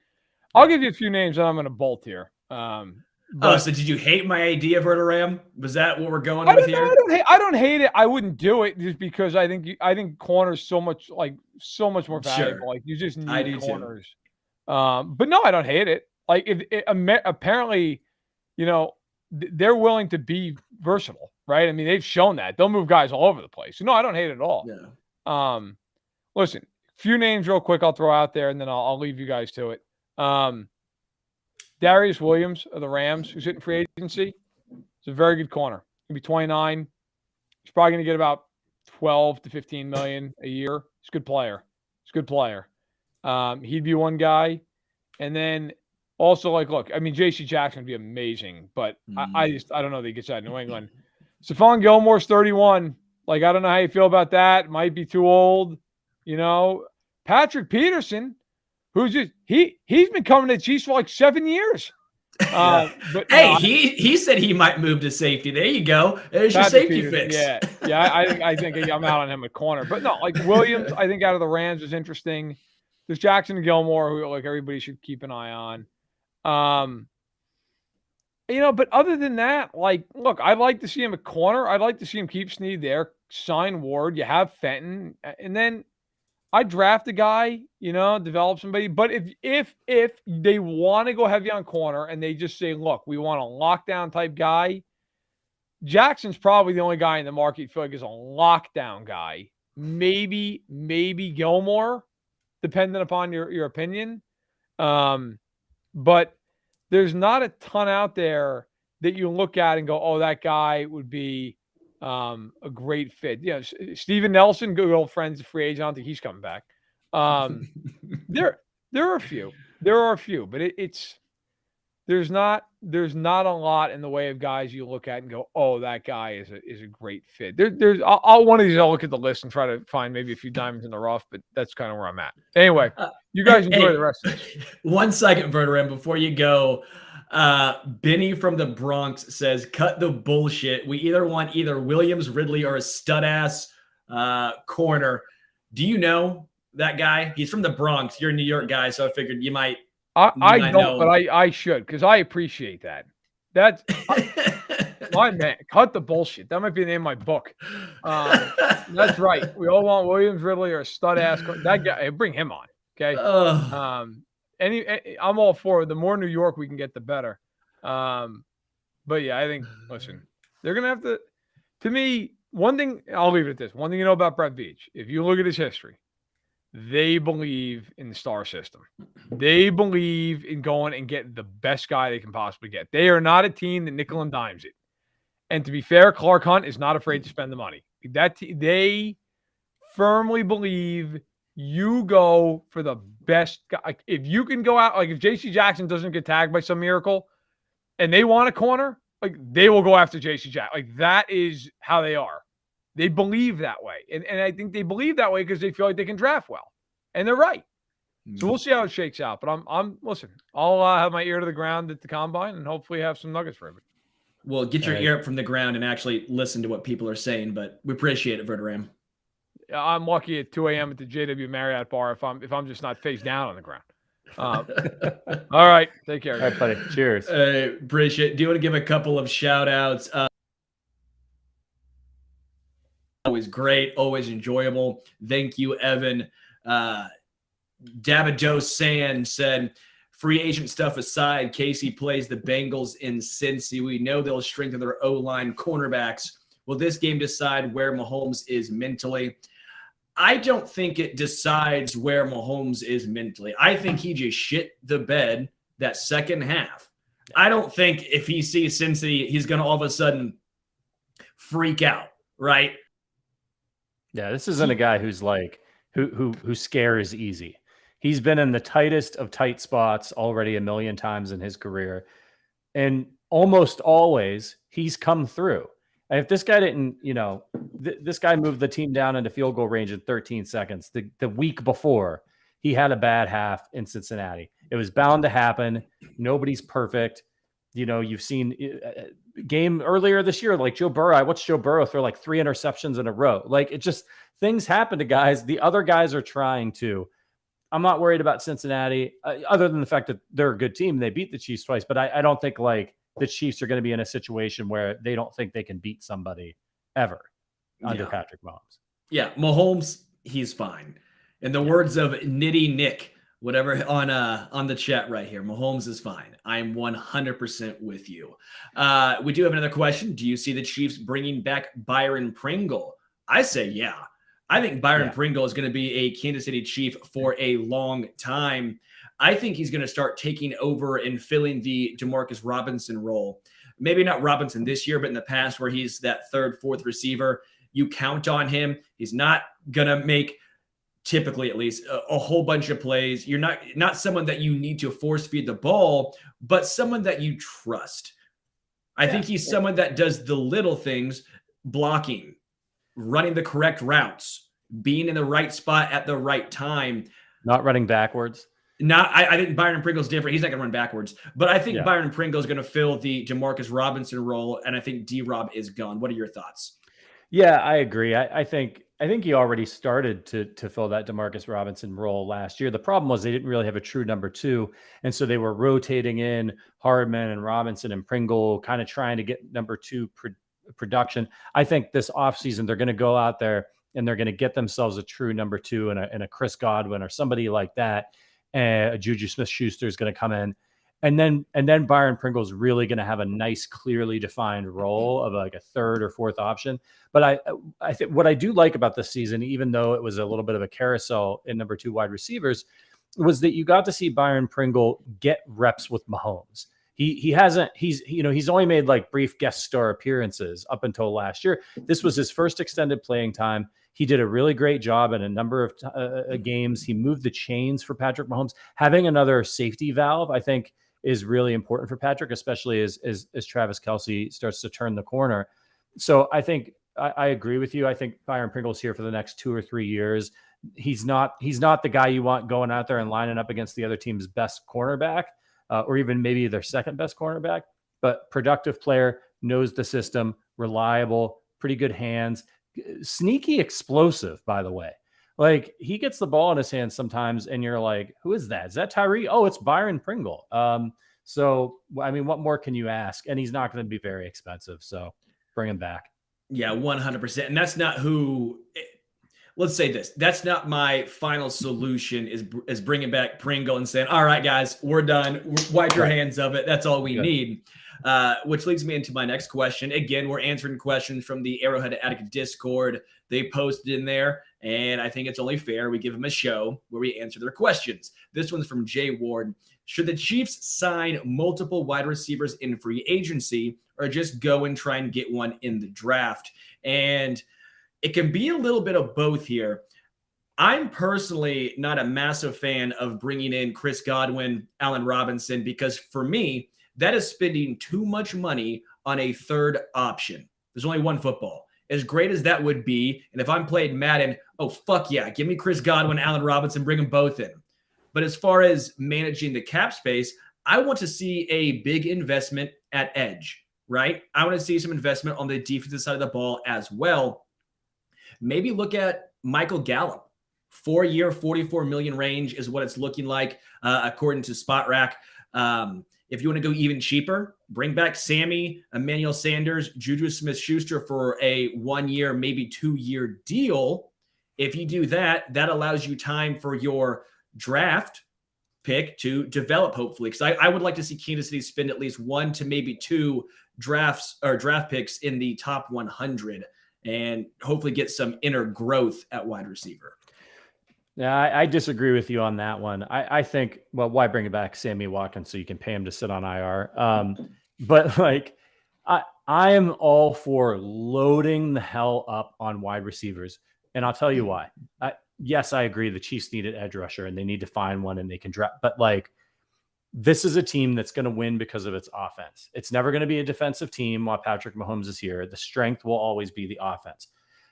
I'll give you a few names, and I'm going to bolt here. So did you hate my idea, Verderam? Was that what we're going with here? I don't hate it. I wouldn't do it just because I think corners so much more valuable. Sure. Like, you just need corners. But no, I don't hate it. Like, apparently, they're willing to be versatile, right? I mean, they've shown that they'll move guys all over the place. So no, I don't hate it at all. Yeah. Listen, few names real quick I'll throw out there, and then I'll leave you guys to it. Darius Williams of the Rams, who's hitting free agency. It's a very good corner. He'll be 29. He's probably going to get about 12 to 15 million a year. He's a good player. He'd be one guy. And then also, look, I mean, J.C. Jackson would be amazing, but I don't know that he gets out of New England. Stephon Gilmore's 31. I don't know how you feel about that. Might be too old. Patrick Peterson, who's he's been coming to the Chiefs for 7 years. But hey, he said he might move to safety. There you go. There's your safety fix. Yeah. I think I'm out on him at corner. But no, Williams, I think out of the Rams is interesting. There's Jackson and Gilmore, who everybody should keep an eye on. But other than that, look, I'd like to see him at corner. I'd like to see him keep Snead there, sign Ward. You have Fenton, and then I draft a guy, develop somebody. But if they want to go heavy on corner and they just say, look, we want a lockdown type guy, Jackson's probably the only guy in the market you feel like is a lockdown guy. Maybe Gilmore, depending upon your opinion. But there's not a ton out there that you look at and go, oh, that guy would be a great fit. Steven Nelson, good old friends, free agent. I don't think he's coming back. There are a few, but there's not a lot in the way of guys you look at and go, oh, that guy is a great fit. I'll one of these, I'll look at the list and try to find maybe a few diamonds in the rough, but that's kind of where I'm at. Anyway, you guys enjoy the rest of it. 1 second, Verderam, before you go. Benny from the Bronx says, cut the bullshit. We either want Williams, Ridley, or a stud ass corner. Do you know that guy? He's from the Bronx. You're a New York guy, so I figured you might. I don't know. But I should, because I appreciate that. That's my man. Cut the bullshit. That might be the name of my book. That's right. We all want Williams, Ridley, or a stud ass. That guy. Bring him on. Okay. I'm all for it. The more New York we can get, the better. But yeah, I think, listen, they're going to have to, to me, one thing, I'll leave it at this. One thing you know about Brett Veach, if you look at his history, they believe in the star system. They believe in going and getting the best guy they can possibly get. They are not a team that nickel and dimes it. And to be fair, Clark Hunt is not afraid to spend the money. They firmly believe you go for the best guy. If you can go out, if J.C. Jackson doesn't get tagged by some miracle and they want a corner, they will go after J.C. Jackson. That is how they are. They believe that way. And I think they believe that way because they feel like they can draft well. And they're right. So we'll see how it shakes out. But listen, I'll have my ear to the ground at the combine and hopefully have some nuggets for everybody. Well, get your ear up from the ground and actually listen to what people are saying, but we appreciate it, Verderam. I'm lucky at 2 a.m. at the JW Marriott bar if I'm just not face down on the ground. All right. Take care. All right, buddy. Cheers. Appreciate it. Do you want to give a couple of shout outs? Always great, always enjoyable. Thank you, Evan. Davido Sand said, free agent stuff aside, Casey plays the Bengals in Cincy. We know they'll strengthen their O-line cornerbacks. Will this game decide where Mahomes is mentally? I don't think it decides where Mahomes is mentally. I think he just shit the bed that second half. I don't think if he sees Cincy, he's going to all of a sudden freak out, right? Yeah, this isn't a guy who's like who scares easy. He's been in the tightest of tight spots already a million times in his career, and almost always he's come through. And if this guy didn't, this guy moved the team down into field goal range in 13 seconds. The week before, he had a bad half in Cincinnati. It was bound to happen. Nobody's perfect. You've seen game earlier this year, like Joe Burrow. I watched Joe Burrow throw like 3 interceptions in a row. Like, it just, things happen to guys. The other guys are trying to. I'm not worried about Cincinnati, other than the fact that they're a good team. They beat the Chiefs twice, but I don't think like the Chiefs are going to be in a situation where they don't think they can beat somebody ever under Patrick Mahomes. Yeah, Mahomes, he's fine. In the words of Nitty Nick, whatever on the chat right here, Mahomes is fine. I'm 100% with you. We do have another question. Do you see the Chiefs bringing back Byron Pringle? I say yeah. I think Byron Pringle is going to be a Kansas City Chief for a long time. I think he's going to start taking over and filling the Demarcus Robinson role. Maybe not Robinson this year, but in the past where he's that third, fourth receiver. You count on him. He's not going to make, typically at least, a whole bunch of plays. You're not someone that you need to force feed the ball, but someone that you trust. I think he's someone that does the little things, blocking, running the correct routes, being in the right spot at the right time. Not running backwards. I think Byron Pringle's different. He's not going to run backwards. But I think Byron Pringle is going to fill the Demarcus Robinson role, and I think D-Rob is gone. What are your thoughts? Yeah, I agree. I think he already started to fill that Demarcus Robinson role last year. The problem was they didn't really have a true number 2, and so they were rotating in Hardman and Robinson and Pringle, kind of trying to get number 2 production. I think this offseason they're going to go out there and they're going to get themselves a true number 2 and a Chris Godwin or somebody like that. And Juju Smith-Schuster is going to come in, and then Byron Pringle is really going to have a nice, clearly defined role of like a third or fourth option. But I think what I do like about this season, even though it was a little bit of a carousel in number 2 wide receivers, was that you got to see Byron Pringle get reps with Mahomes. He's only made like brief guest star appearances up until last year. This was his first extended playing time. He did a really great job in a number of games. He moved the chains for Patrick Mahomes. Having another safety valve, I think, is really important for Patrick, especially as Travis Kelce starts to turn the corner. So I think I agree with you. I think Byron Pringle's here for the next 2 or 3 years. He's not the guy you want going out there and lining up against the other team's best cornerback, or even maybe their second best cornerback, but productive player, knows the system, reliable, pretty good hands. Sneaky explosive, by the way. Like, he gets the ball in his hands sometimes and you're like, who is that? Is that Tyree? Oh, it's Byron Pringle. So I mean, what more can you ask? And he's not going to be very expensive, so bring him back. Yeah, 100%. And that's not let's say this. That's not my final solution is bringing back Pringle and saying, all right, guys, we're done. Wipe your hands of it. That's all we need. Which leads me into my next question. Again, we're answering questions from the Arrowhead Addict Discord. They posted in there, and I think it's only fair we give them a show where we answer their questions. This one's from Jay Ward. Should the Chiefs sign multiple wide receivers in free agency or just go and try and get one in the draft? And it can be a little bit of both here. I'm personally not a massive fan of bringing in Chris Godwin, Allen Robinson, because for me, that is spending too much money on a third option. There's only one football. As great as that would be, and if I'm playing Madden, oh, fuck yeah, give me Chris Godwin, Allen Robinson, bring them both in. But as far as managing the cap space, I want to see a big investment at edge, right? I want to see some investment on the defensive side of the ball as well. Maybe look at Michael Gallup. 4-year, $44 million range is what it's looking like, according to Spot Rack. If you want to go even cheaper, bring back Sammy, Emmanuel Sanders, Juju Smith-Schuster for a 1-year, maybe 2-year deal. If you do that, that allows you time for your draft pick to develop, hopefully, because I would like to see Kansas City spend at least 1 to maybe 2 draft picks in the top 100 and hopefully get some inner growth at wide receiver. Yeah, I disagree with you on that one. I think, well, why bring it back Sammy Watkins so you can pay him to sit on IR? But like, I am all for loading the hell up on wide receivers. And I'll tell you why. Yes, I agree. The Chiefs need an edge rusher and they need to find one and they can draft. But like, this is a team that's going to win because of its offense. It's never going to be a defensive team while Patrick Mahomes is here. The strength will always be the offense.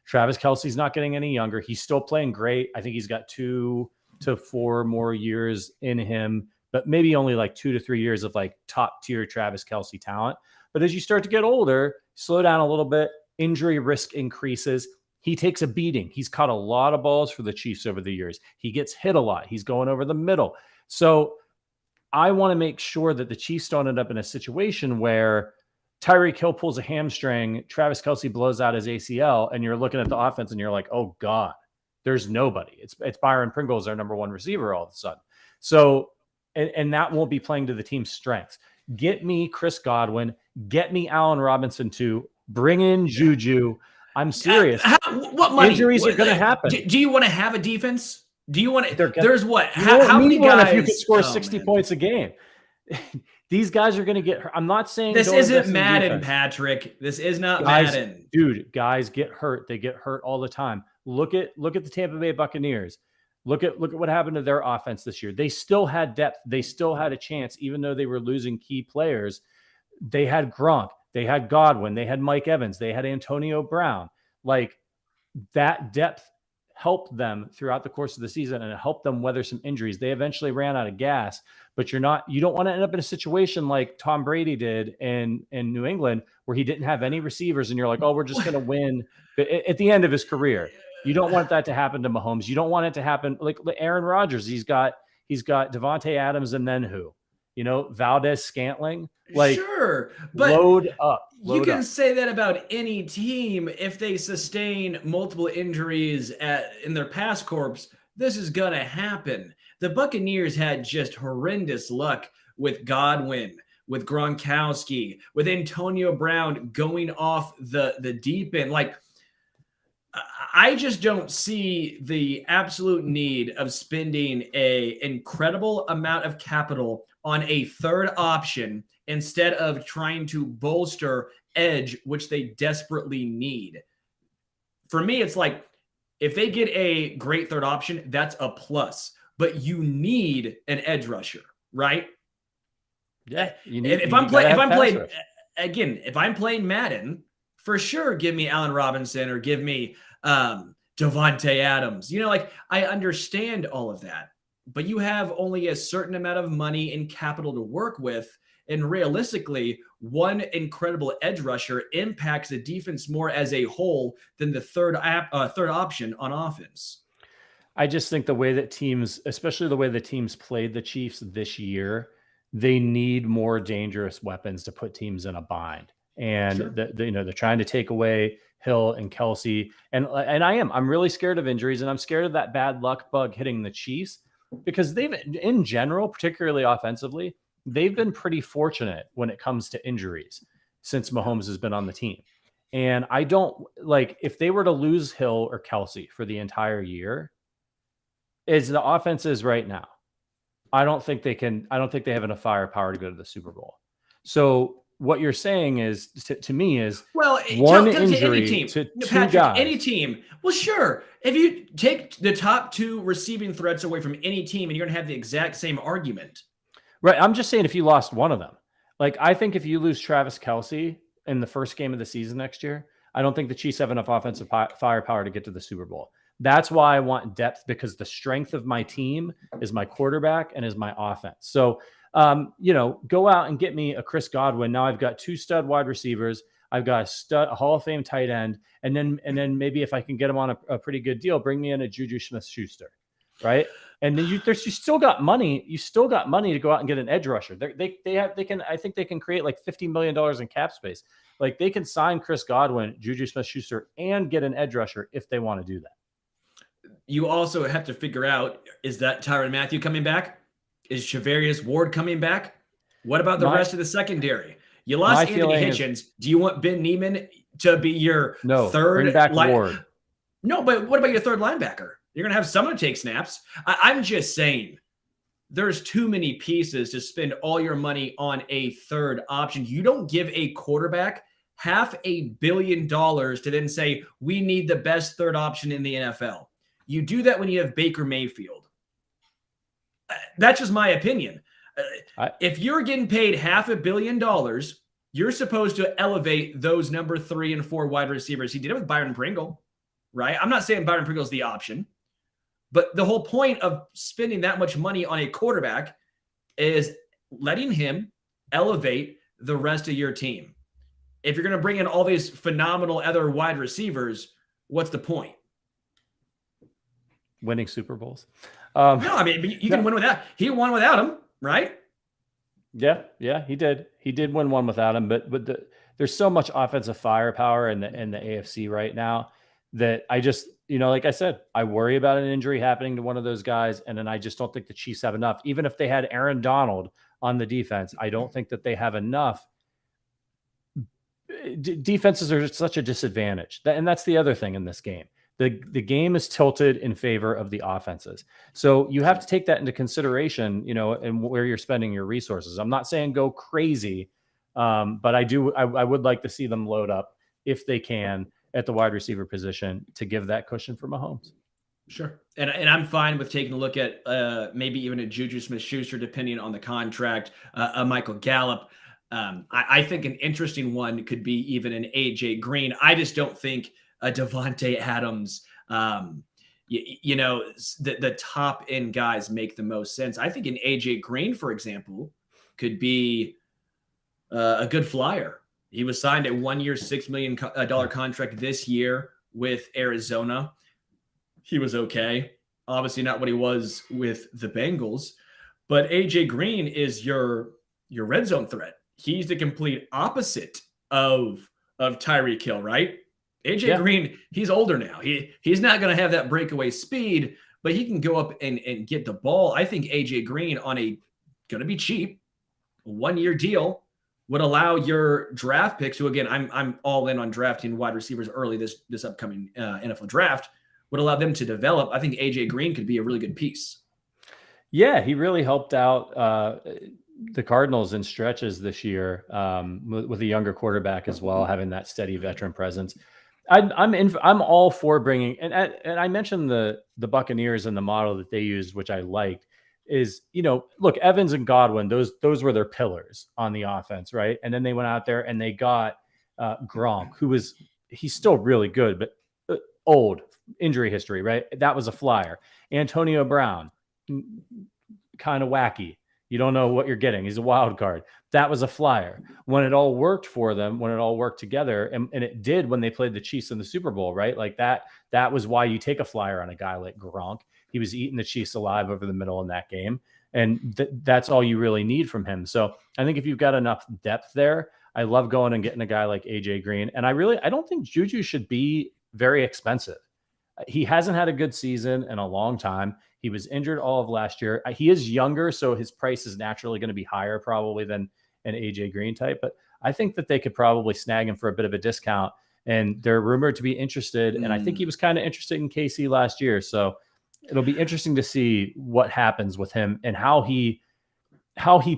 Travis Kelce's not getting any younger. He's still playing great. I think he's got 2 to 4 more years in him, but maybe only like 2 to 3 years of like top tier Travis Kelce talent. But as you start to get older, slow down a little bit, injury risk increases. He takes a beating. He's caught a lot of balls for the Chiefs over the years. He gets hit a lot. He's going over the middle. So I want to make sure that the Chiefs don't end up in a situation where Tyreek Hill pulls a hamstring, Travis Kelce blows out his ACL, and you're looking at the offense and you're like, oh God, there's nobody. It's Byron Pringle is our number 1 receiver all of a sudden. So, and that won't be playing to the team's strengths. Get me Chris Godwin, get me Allen Robinson too, bring in Juju. I'm serious. What money? Injuries are going to happen. Do you want to have a defense? Do you want to? There's what? How many guys? If you could score 60 points a game. These guys are going to get hurt. I'm not saying this isn't Madden, Patrick. This is not Madden. Dude, guys get hurt. They get hurt all the time. Look at the Tampa Bay Buccaneers. Look at what happened to their offense this year. They still had depth. They still had a chance, even though they were losing key players. They had Gronk. They had Godwin. They had Mike Evans. They had Antonio Brown. Like, that depth helped them throughout the course of the season and it helped them weather some injuries. They eventually ran out of gas, but you don't want to end up in a situation like Tom Brady did in New England, where he didn't have any receivers and you're like, oh, we're just going to win at the end of his career. You don't want that to happen to Mahomes. You don't want it to happen like Aaron Rodgers. He's got Devontae Adams and then who? Valdez Scantling. Like, sure, but load up. You can say that about any team if they sustain multiple injuries in their pass corps. This is gonna happen. The Buccaneers had just horrendous luck with Godwin, with Gronkowski, with Antonio Brown going off the deep end. Like, I just don't see the absolute need of spending an incredible amount of capital on a third option instead of trying to bolster edge, which they desperately need. For me, it's like, if they get a great third option, that's a plus. But you need an edge rusher, right? Yeah. If I'm playing Madden, for sure, give me Allen Robinson or give me Devontae Adams. I understand all of that, but you have only a certain amount of money and capital to work with. And realistically, one incredible edge rusher impacts the defense more as a whole than the third option on offense. I just think the way that teams, especially the way the teams played the Chiefs this year, they need more dangerous weapons to put teams in a bind. And Sure. They're trying to take away Hill and Kelce. And I'm really scared of injuries, and I'm scared of that bad luck bug hitting the Chiefs, because they've, in general, particularly offensively, they've been pretty fortunate when it comes to injuries since Mahomes has been on the team. And I don't like, if they were to lose Hill or Kelce for the entire year, as the offense is right now, I don't think they have enough firepower to go to the Super Bowl. So what you're saying is, to me, is one injury to two guys. Any team. Well, sure. If you take the top 2 receiving threats away from any team, and you're going to have the exact same argument. Right. I'm just saying, if you lost one of them, like, I think if you lose Travis Kelce in the first game of the season next year, I don't think the Chiefs have enough offensive firepower to get to the Super Bowl. That's why I want depth, because the strength of my team is my quarterback and is my offense. So, go out and get me a Chris Godwin. Now I've got 2 stud wide receivers. I've got a Hall of Fame tight end. And then maybe if I can get him on a pretty good deal, bring me in a Juju Smith-Schuster. Right. And then you still got money. You still got money to go out and get an edge rusher. I think they can create like $50 million in cap space. Like, they can sign Chris Godwin, Juju Smith-Schuster, and get an edge rusher if they want to do that. you also have to figure out, is that Tyrann Mathieu coming back? Is Shavarius Ward coming back? What about the rest of the secondary? You lost Anthony Hitchens. Do you want Ben Neiman to be your third? Bring back Ward. No, but what about your third linebacker? You're going to have someone take snaps. I'm just saying there's too many pieces to spend all your money on a third option. You don't give a quarterback $500 million to then say, we need the best third option in the NFL. You do that when you have Baker Mayfield. That's just my opinion. If you're getting paid $500 million, you're supposed to elevate those number 3 and 4 wide receivers. He did it with Byron Pringle, right? I'm not saying Byron Pringle is the option, but the whole point of spending that much money on a quarterback is letting him elevate the rest of your team. If you're going to bring in all these phenomenal other wide receivers, what's the point? Winning Super Bowls. No, I mean, you can win without. He won without him, right? Yeah, he did. He did win one without him, but there's so much offensive firepower in the AFC right now that I just, like I said, I worry about an injury happening to one of those guys, and then I just don't think the Chiefs have enough. Even if they had Aaron Donald on the defense, I don't think that they have enough. Defenses are such a disadvantage, and that's the other thing in this game. The game is tilted in favor of the offenses. So you have to take that into consideration, and where you're spending your resources. I'm not saying go crazy, but I would like to see them load up if they can at the wide receiver position to give that cushion for Mahomes. Sure. And I'm fine with taking a look at maybe even a Juju Smith-Schuster, depending on the contract, a Michael Gallup. I think an interesting one could be even an AJ Green. I just don't think a Devontae Adams, the top end guys make the most sense. I think an AJ Green, for example, could be a good flyer. He was signed a 1-year, $6 million contract this year with Arizona. He was okay. Obviously not what he was with the Bengals, but AJ Green is your red zone threat. He's the complete opposite of Tyreek Hill, right? AJ Green, he's older now. He's not going to have that breakaway speed, but he can go up and get the ball. I think AJ Green on a going to be cheap 1-year deal would allow your draft picks, who again, I'm all in on drafting wide receivers early this upcoming NFL draft, would allow them to develop. I think AJ Green could be a really good piece. Yeah, he really helped out the Cardinals in stretches this year with a younger quarterback as well, having that steady veteran presence. I'm all for bringing, and I mentioned the Buccaneers and the model that they used, which I liked, is, look, Evans and Godwin, those were their pillars on the offense, right? And then they went out there and they got Gronk, he's still really good, but old, injury history, right? That was a flyer. Antonio Brown, kind of wacky. You don't know what you're getting. He's a wild card. That was a flyer. When it all worked for them, when it all worked together, and it did when they played the Chiefs in the Super Bowl, right? Like that was why you take a flyer on a guy like Gronk. He was eating the Chiefs alive over the middle in that game. And that's all you really need from him. So I think if you've got enough depth there, I love going and getting a guy like AJ Green. And I don't think Juju should be very expensive. He hasn't had a good season in a long time. He was injured all of last year. He is younger, so his price is naturally going to be higher probably than an AJ Green type. But I think that they could probably snag him for a bit of a discount. And they're rumored to plays. And I think he was kind of interested in KC last year. So it'll be interesting to see what happens with him and how he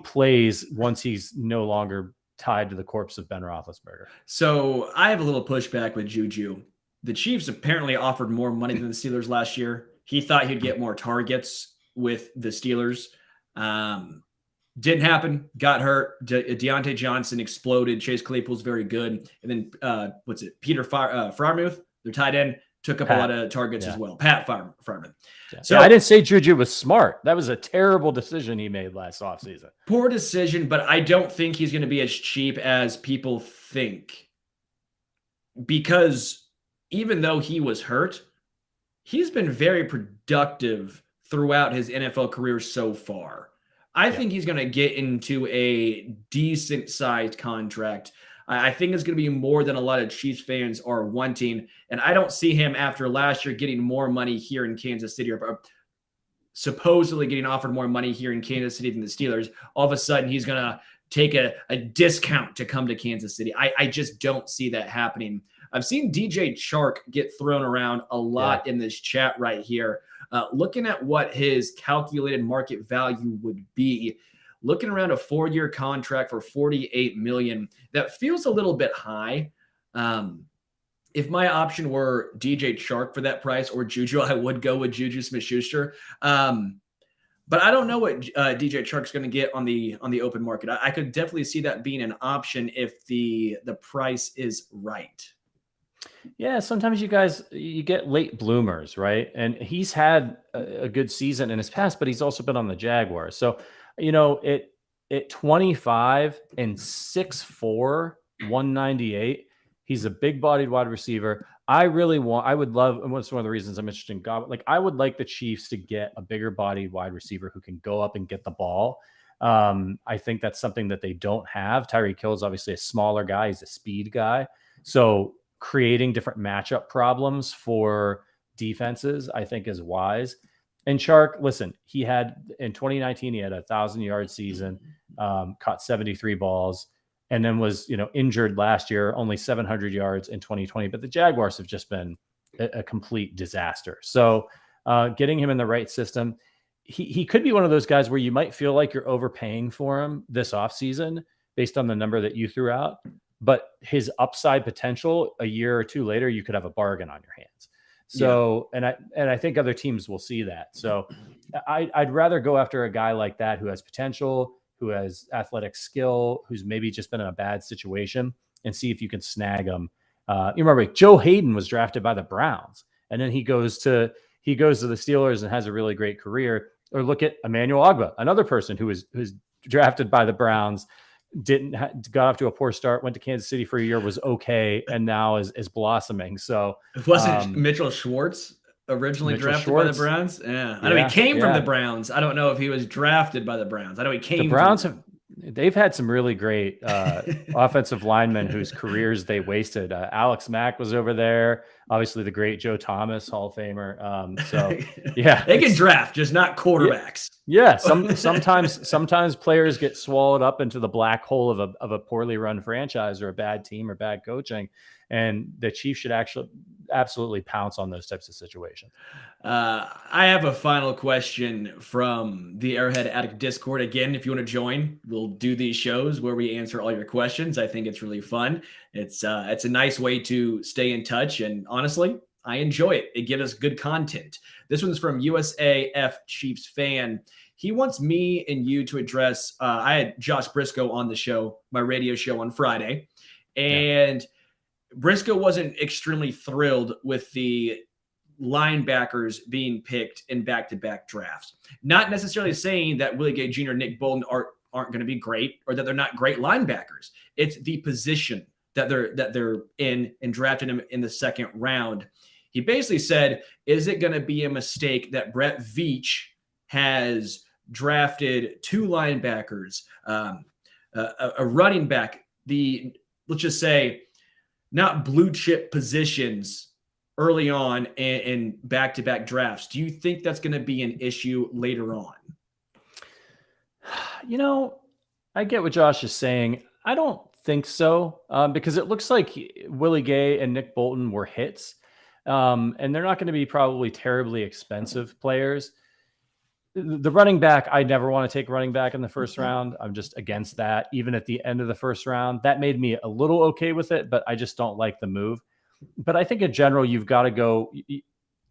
plays once he's no longer tied to the corpse of Ben Roethlisberger. So I have a little pushback with Juju. The Chiefs apparently offered more money than the Steelers last year. He thought he'd get more targets with the Steelers. Didn't happen. Got hurt. Deontay Johnson exploded. Chase Claypool's very good. And then, Peter Freiermuth, their tight end, took up a lot of targets as well. Pat Freiermuth. Yeah. So I didn't say Juju was smart. That was a terrible decision he made last offseason. Poor decision, but I don't think he's going to be as cheap as people think. Because even though he was hurt, he's been very productive throughout his NFL career so far. I think he's going to get into a decent-sized contract. I think it's going to be more than a lot of Chiefs fans are wanting. And I don't see him after last year getting more money here in Kansas City, or supposedly getting offered more money here in Kansas City than the Steelers. All of a sudden, he's going to take a discount to come to Kansas City. I just don't see that happening. I've seen DJ Chark get thrown around a lot in this chat right here. Looking at what his calculated market value would be, looking around a 4-year contract for $48 million, that feels a little bit high. If my option were DJ Chark for that price or Juju, I would go with Juju Smith-Schuster. But I don't know what DJ Chark's going to get on the open market. I could definitely see that being an option if the price is right. Yeah, sometimes you get late bloomers, right? And he's had a good season in his past, but he's also been on the Jaguars. So, at 25 and 6'4", 198, he's a big-bodied wide receiver. I would love, and what's one of the reasons I'm interested in Goff, I would like the Chiefs to get a bigger-bodied wide receiver who can go up and get the ball. I think that's something that they don't have. Tyreek Hill is obviously a smaller guy. He's a speed guy. So creating different matchup problems for defenses, I think, is wise. And Chark, listen, in 2019, he had a 1,000-yard season, caught 73 balls, and then was, injured last year, only 700 yards in 2020. But the Jaguars have just been a complete disaster. So getting him in the right system, he could be one of those guys where you might feel like you're overpaying for him this offseason based on the number that you threw out. But his upside potential, a year or two later, you could have a bargain on your hands. So, and I think other teams will see that. So I'd rather go after a guy like that who has potential, who has athletic skill, who's maybe just been in a bad situation, and see if you can snag him. You remember Joe Hayden was drafted by the Browns, and then he goes to the Steelers and has a really great career. Or look at Emmanuel Ogbah, another person who's drafted by the Browns, got off to a poor start, went to Kansas City for a year, was okay, and now is blossoming. So it wasn't Mitchell Schwartz originally drafted by the Browns. Yeah, I know he came from the Browns. I don't know if he was drafted by the Browns. I know he came. The Browns they've had some really great offensive linemen whose careers they wasted. Alex Mack was over there. Obviously, the great Joe Thomas, Hall of Famer. So yeah, they can draft, just not quarterbacks. Yeah, sometimes players get swallowed up into the black hole of a poorly run franchise or a bad team or bad coaching, and the Chiefs should absolutely pounce on those types of situations. I have a final question from the Arrowhead Addict Discord. Again, if you want to join, we'll do these shows where we answer all your questions. I think it's really fun. It's a nice way to stay in touch, and honestly, I enjoy it. It gives us good content. This one's from USAF Chiefs fan. He wants me and you to address, I had Josh Briscoe on the show, my radio show on Friday, and Briscoe wasn't extremely thrilled with the linebackers being picked in back-to-back drafts. Not necessarily saying that Willie Gay Jr. and Nick Bolton aren't going to be great or that they're not great linebackers. It's the position that they're in and drafted him in the second round. He basically said, is it going to be a mistake that Brett Veach has drafted two linebackers, a running back, let's just say, not blue chip positions early on in back-to-back drafts? Do you think that's going to be an issue later on? I get what Josh is saying. I don't think so, because it looks like Willie Gay and Nick Bolton were hits, and they're not going to be probably terribly expensive players. The running back, I never want to take running back in the first round. I'm just against that. Even at the end of the first round, that made me a little okay with it, but I just don't like the move. But I think in general, you've got to go.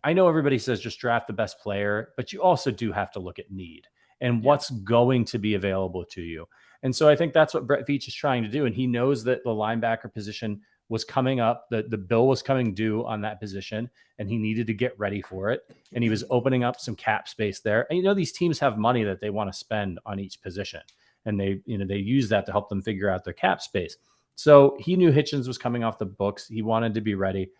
I know everybody says just draft the best player, but you also do have to look at need and what's going to be available to you. And so I think that's what Brett Veach is trying to do. And he knows that the linebacker position was coming up, the bill was coming due on that position, and he needed to get ready for it. And he was opening up some cap space there. And these teams have money that they want to spend on each position, and they use that to help them figure out their cap space. So he knew Hitchens was coming off the books. He wanted to be ready.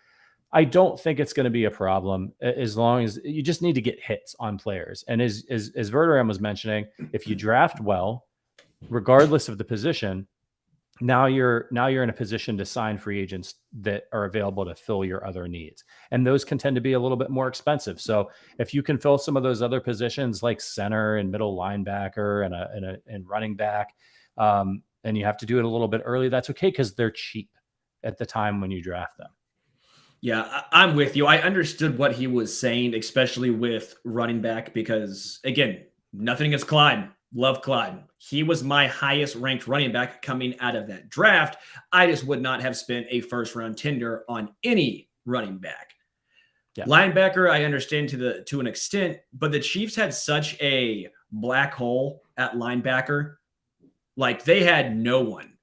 I don't think it's going to be a problem as long as you just need to get hits on players. And as Verderame was mentioning, if you draft well, regardless of the position, Now you're in a position to sign free agents that are available to fill your other needs. And those can tend to be a little bit more expensive. So if you can fill some of those other positions like center and middle linebacker and running back, and you have to do it a little bit early, that's okay, because they're cheap at the time when you draft them. Yeah, I'm with you. I understood what he was saying, especially with running back, because again, nothing against Clyde. Love Clyde. He was my highest ranked running back coming out of that draft. I just would not have spent a first round tender on any running back. Yeah. Linebacker, I understand to an extent, but the Chiefs had such a black hole at linebacker. Like, they had no one.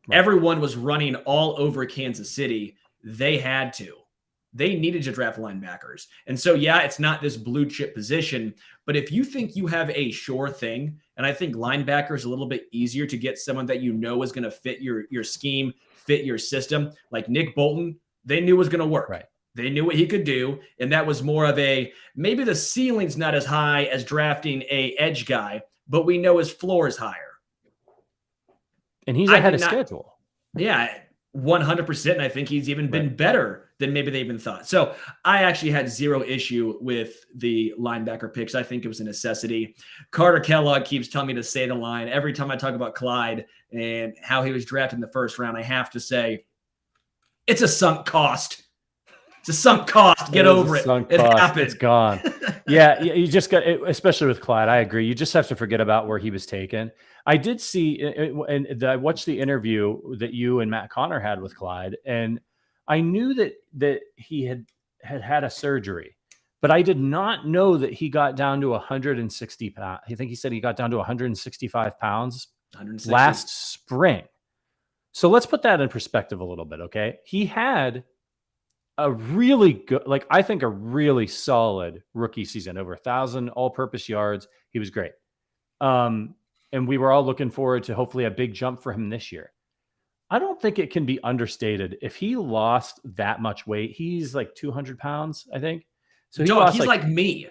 Right. Everyone was running all over Kansas City. They had to. They needed to draft linebackers. And so, yeah, it's not this blue chip position, but if you think you have a sure thing, and I think linebacker is a little bit easier to get someone that you know is going to fit your scheme, fit your system, like Nick Bolton, they knew was going to work. Right. They knew what he could do, and that was more of a, maybe the ceiling's not as high as drafting a edge guy, but we know his floor is higher. And he's ahead of schedule. Yeah, 100%. And I think he's even been better than maybe they even thought. So I actually had zero issue with the linebacker picks. I think it was a necessity. Carter Kellogg keeps telling me to say the line. Every time I talk about Clyde and how he was drafted in the first round, I have to say, it's a sunk cost. It's a sunk cost. Get over it. It happened. It's gone. Yeah, you just got, especially with Clyde, I agree. You just have to forget about where he was taken. I did see, and I watched the interview that you and Matt Connor had with Clyde, and I knew that he had a surgery, but I did not know that he got down to 160 pounds. I think he said he got down to 165 pounds 160. Last spring. So let's put that in perspective a little bit, okay? He had a really good, I think a really solid rookie season, over 1,000 all-purpose yards. He was great. And we were all looking forward to hopefully a big jump for him this year. I don't think it can be understated. If he lost that much weight, he's like 200 pounds, I think. So he's like me.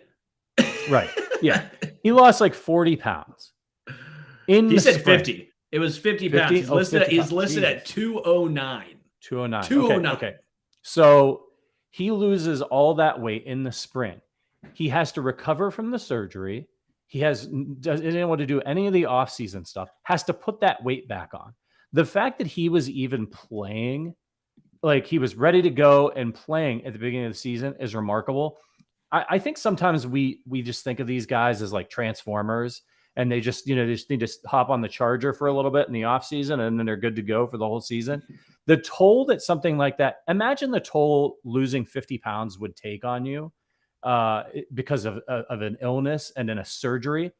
Right. Yeah. He lost like 40 pounds. He said 50. It was 50 pounds. He's listed at 209. 209. 209. Okay. So he loses all that weight in the sprint. He has to recover from the surgery. He isn't able to do any of the off-season stuff, has to put that weight back on. The fact that he was even playing, like he was ready to go and playing at the beginning of the season, is remarkable. I think sometimes we just think of these guys as like transformers, and they just need to hop on the charger for a little bit in the offseason, and then they're good to go for the whole season. The toll that something like that, imagine the toll losing 50 pounds would take on you because of an illness and then a surgery,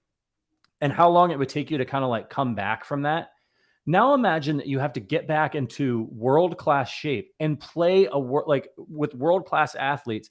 and how long it would take you to kind of like come back from that. Now imagine that you have to get back into world-class shape and play with world-class athletes.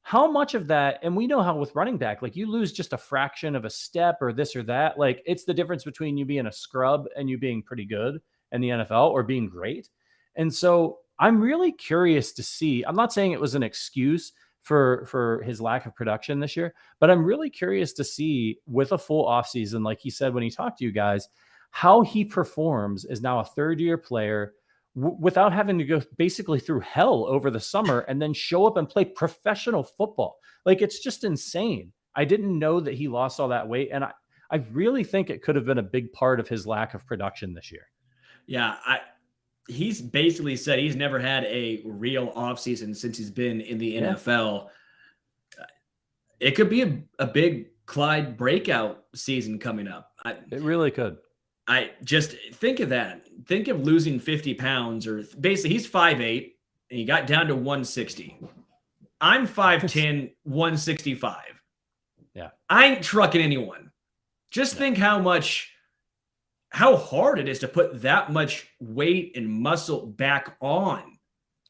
How much of that, and we know how with running back, like you lose just a fraction of a step or this or that. Like it's the difference between you being a scrub and you being pretty good in the NFL or being great. And so I'm really curious to see, I'm not saying it was an excuse for his lack of production this year, but I'm really curious to see with a full offseason, like he said when he talked to you guys, how he performs as now a third-year player without having to go basically through hell over the summer and then show up and play professional football. Like, it's just insane. I didn't know that he lost all that weight, and I really think it could have been a big part of his lack of production this year. Yeah, he's basically said he's never had a real offseason since he's been in the NFL. It could be a big Clyde breakout season coming up. It really could. I just think of that. Think of losing 50 pounds, or basically he's 5'8", and he got down to 160. I'm 5'10", 165. Yeah. I ain't trucking anyone. Just think how hard it is to put that much weight and muscle back on.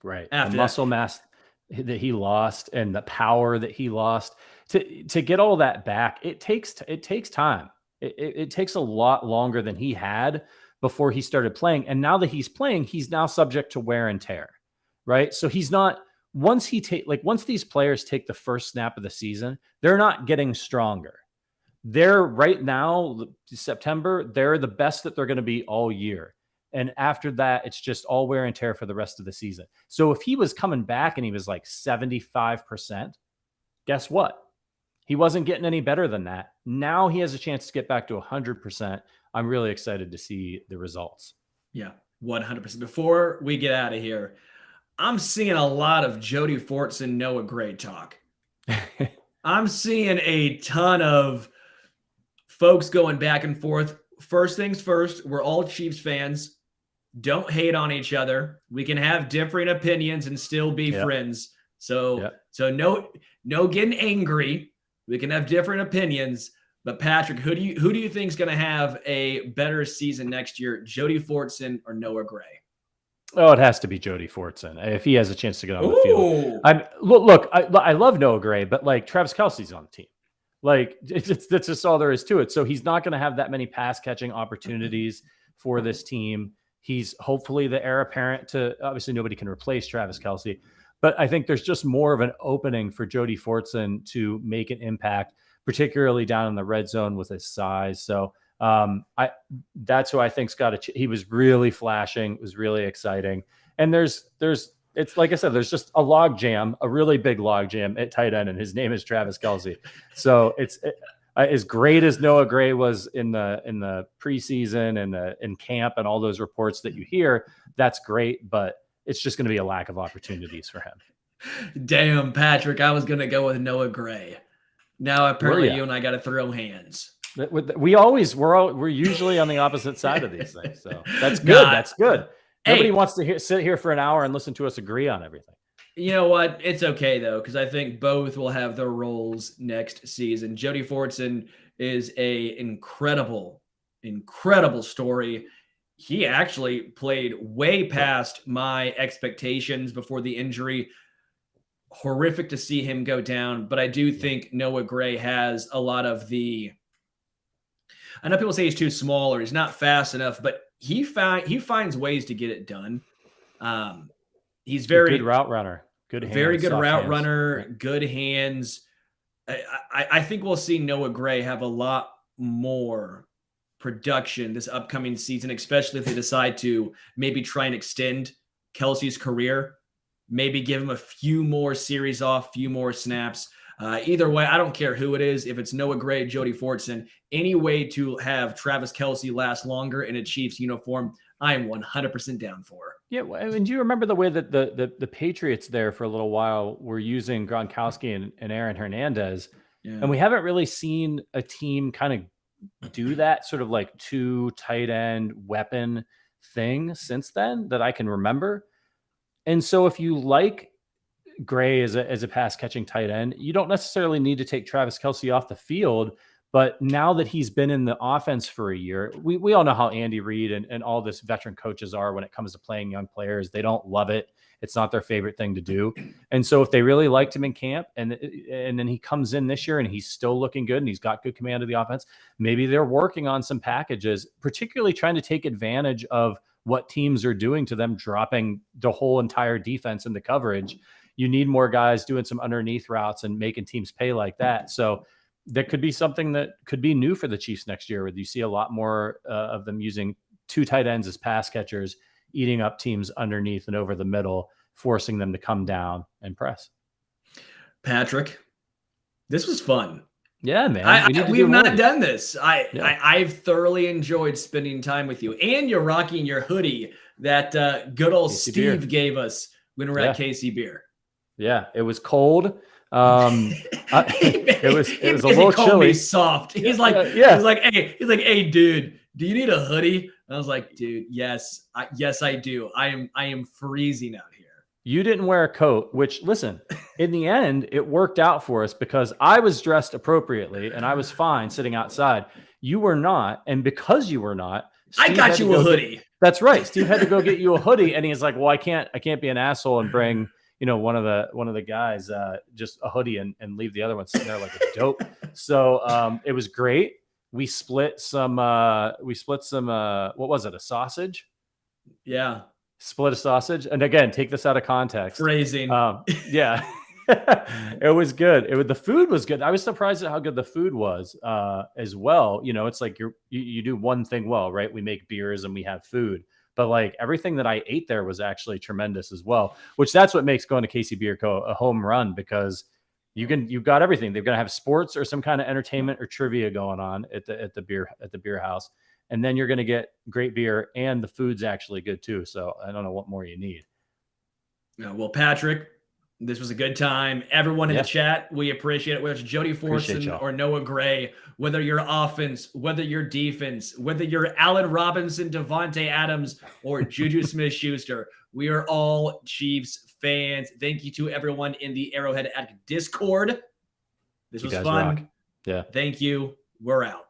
Right. After the muscle mass that he lost and the power that he lost, to get all that back, it takes time. It takes a lot longer than he had before he started playing. And now that he's playing, he's now subject to wear and tear, right? So he's not, once these players take the first snap of the season, they're not getting stronger. They're right now, September, they're the best that they're going to be all year. And after that, it's just all wear and tear for the rest of the season. So if he was coming back and he was like 75%, guess what? He wasn't getting any better than that. Now he has a chance to get back to 100%. I'm really excited to see the results. Yeah, 100%. Before we get out of here, I'm seeing a lot of Jody Fortson, Noah Gray talk. I'm seeing a ton of folks going back and forth. First things first, we're all Chiefs fans. Don't hate on each other. We can have differing opinions and still be friends. So no getting angry. We can have different opinions. But Patrick, who do you think is going to have a better season next year, Jody Fortson or Noah Gray? Oh, it has to be Jody Fortson if he has a chance to get on the field. I love Noah Gray, but like Travis Kelce's on the team. Like that's just all there is to it. So he's not going to have that many pass catching opportunities for this team. He's hopefully the heir apparent to, obviously nobody can replace Travis Kelce, but I think there's just more of an opening for Jody Fortson to make an impact, particularly down in the red zone with his size. So that's who I think's he was really flashing. It was really exciting. And it's like I said, there's just a log jam, a really big log jam at tight end, and his name is Travis Kelce. So as great as Noah Gray was in the preseason and in camp and all those reports that you hear, that's great, but it's just going to be a lack of opportunities for him. Damn, Patrick, I was going to go with Noah Gray. Now apparently you and I got to throw hands. We're usually on the opposite side of these things, so that's good. That's good. Nobody wants to sit here for an hour and listen to us agree on everything. You know what? It's okay, though, because I think both will have their roles next season. Jody Fortson is a incredible story. He actually played way past my expectations before the injury. Horrific to see him go down, but I do think Noah Gray has a lot of the – I know people say he's too small or he's not fast enough, but he finds ways to get it done. He's very good route runner, good hands, very good route hands. runner, good hands. I think we'll see Noah Gray have a lot more production this upcoming season, especially if they decide to maybe try and extend Kelce's career, maybe give him a few more series off, few more snaps. Either way, I don't care who it is. If it's Noah Gray, Jody Fortson, any way to have Travis Kelce last longer in a Chiefs uniform, I am 100% down for. Yeah, I mean, do you remember the way that the Patriots there for a little while were using Gronkowski and Aaron Hernandez? Yeah. And we haven't really seen a team kind of do that sort of like two tight end weapon thing since then that I can remember. And so if you like Gray as a pass catching tight end, you don't necessarily need to take Travis Kelce off the field. But now that he's been in the offense for a year, we all know how Andy Reid and all this veteran coaches are when it comes to playing young players. They don't love it. It's not their favorite thing to do. And so if they really liked him in camp and then he comes in this year and he's still looking good and he's got good command of the offense, maybe they're working on some packages, particularly trying to take advantage of what teams are doing to them, dropping the whole entire defense into coverage. You need more guys doing some underneath routes and making teams pay like that. So that could be something that could be new for the Chiefs next year, where you see a lot more of them using two tight ends as pass catchers, eating up teams underneath and over the middle, forcing them to come down and press. Patrick, this was fun. Yeah, man. We've not done this. I've thoroughly enjoyed spending time with you. And you're rocking your hoodie that good old KC Steve Beer gave us when we were at KC Beer. Yeah, it was cold. It was a little chilly. Soft. He's like, hey, dude, do you need a hoodie? And I was like, dude, yes, I do. I am freezing out here. You didn't wear a coat, which, listen, in the end, it worked out for us because I was dressed appropriately and I was fine sitting outside. You were not, and because you were not, Steve, I got you a hoodie. That's right. Steve had to go get you a hoodie, and he's like, well, I can't be an asshole and bring one of the guys just a hoodie and leave the other one sitting there like a dope. So it was great. We split some what was it, a sausage? Yeah. Split a sausage. And again, take this out of context. Phrasing. Yeah. It was good. The food was good. I was surprised at how good the food was as well. It's like you do one thing well, right? We make beers and we have food. but like everything that I ate there was actually tremendous as well, which that's what makes going to Casey Beer Co. a home run, because you've got everything. They're going to have sports or some kind of entertainment or trivia going on at the beer house. And then you're going to get great beer, and the food's actually good too. So I don't know what more you need. Well, Patrick, this was a good time. Everyone in the chat, we appreciate it. Whether it's Jody Forson or Noah Gray, whether you're offense, whether you're defense, whether you're Allen Robinson, Devontae Adams, or Juju Smith-Schuster, we are all Chiefs fans. Thank you to everyone in the Arrowhead Addict Discord. This was fun. Rock. Yeah. Thank you. We're out.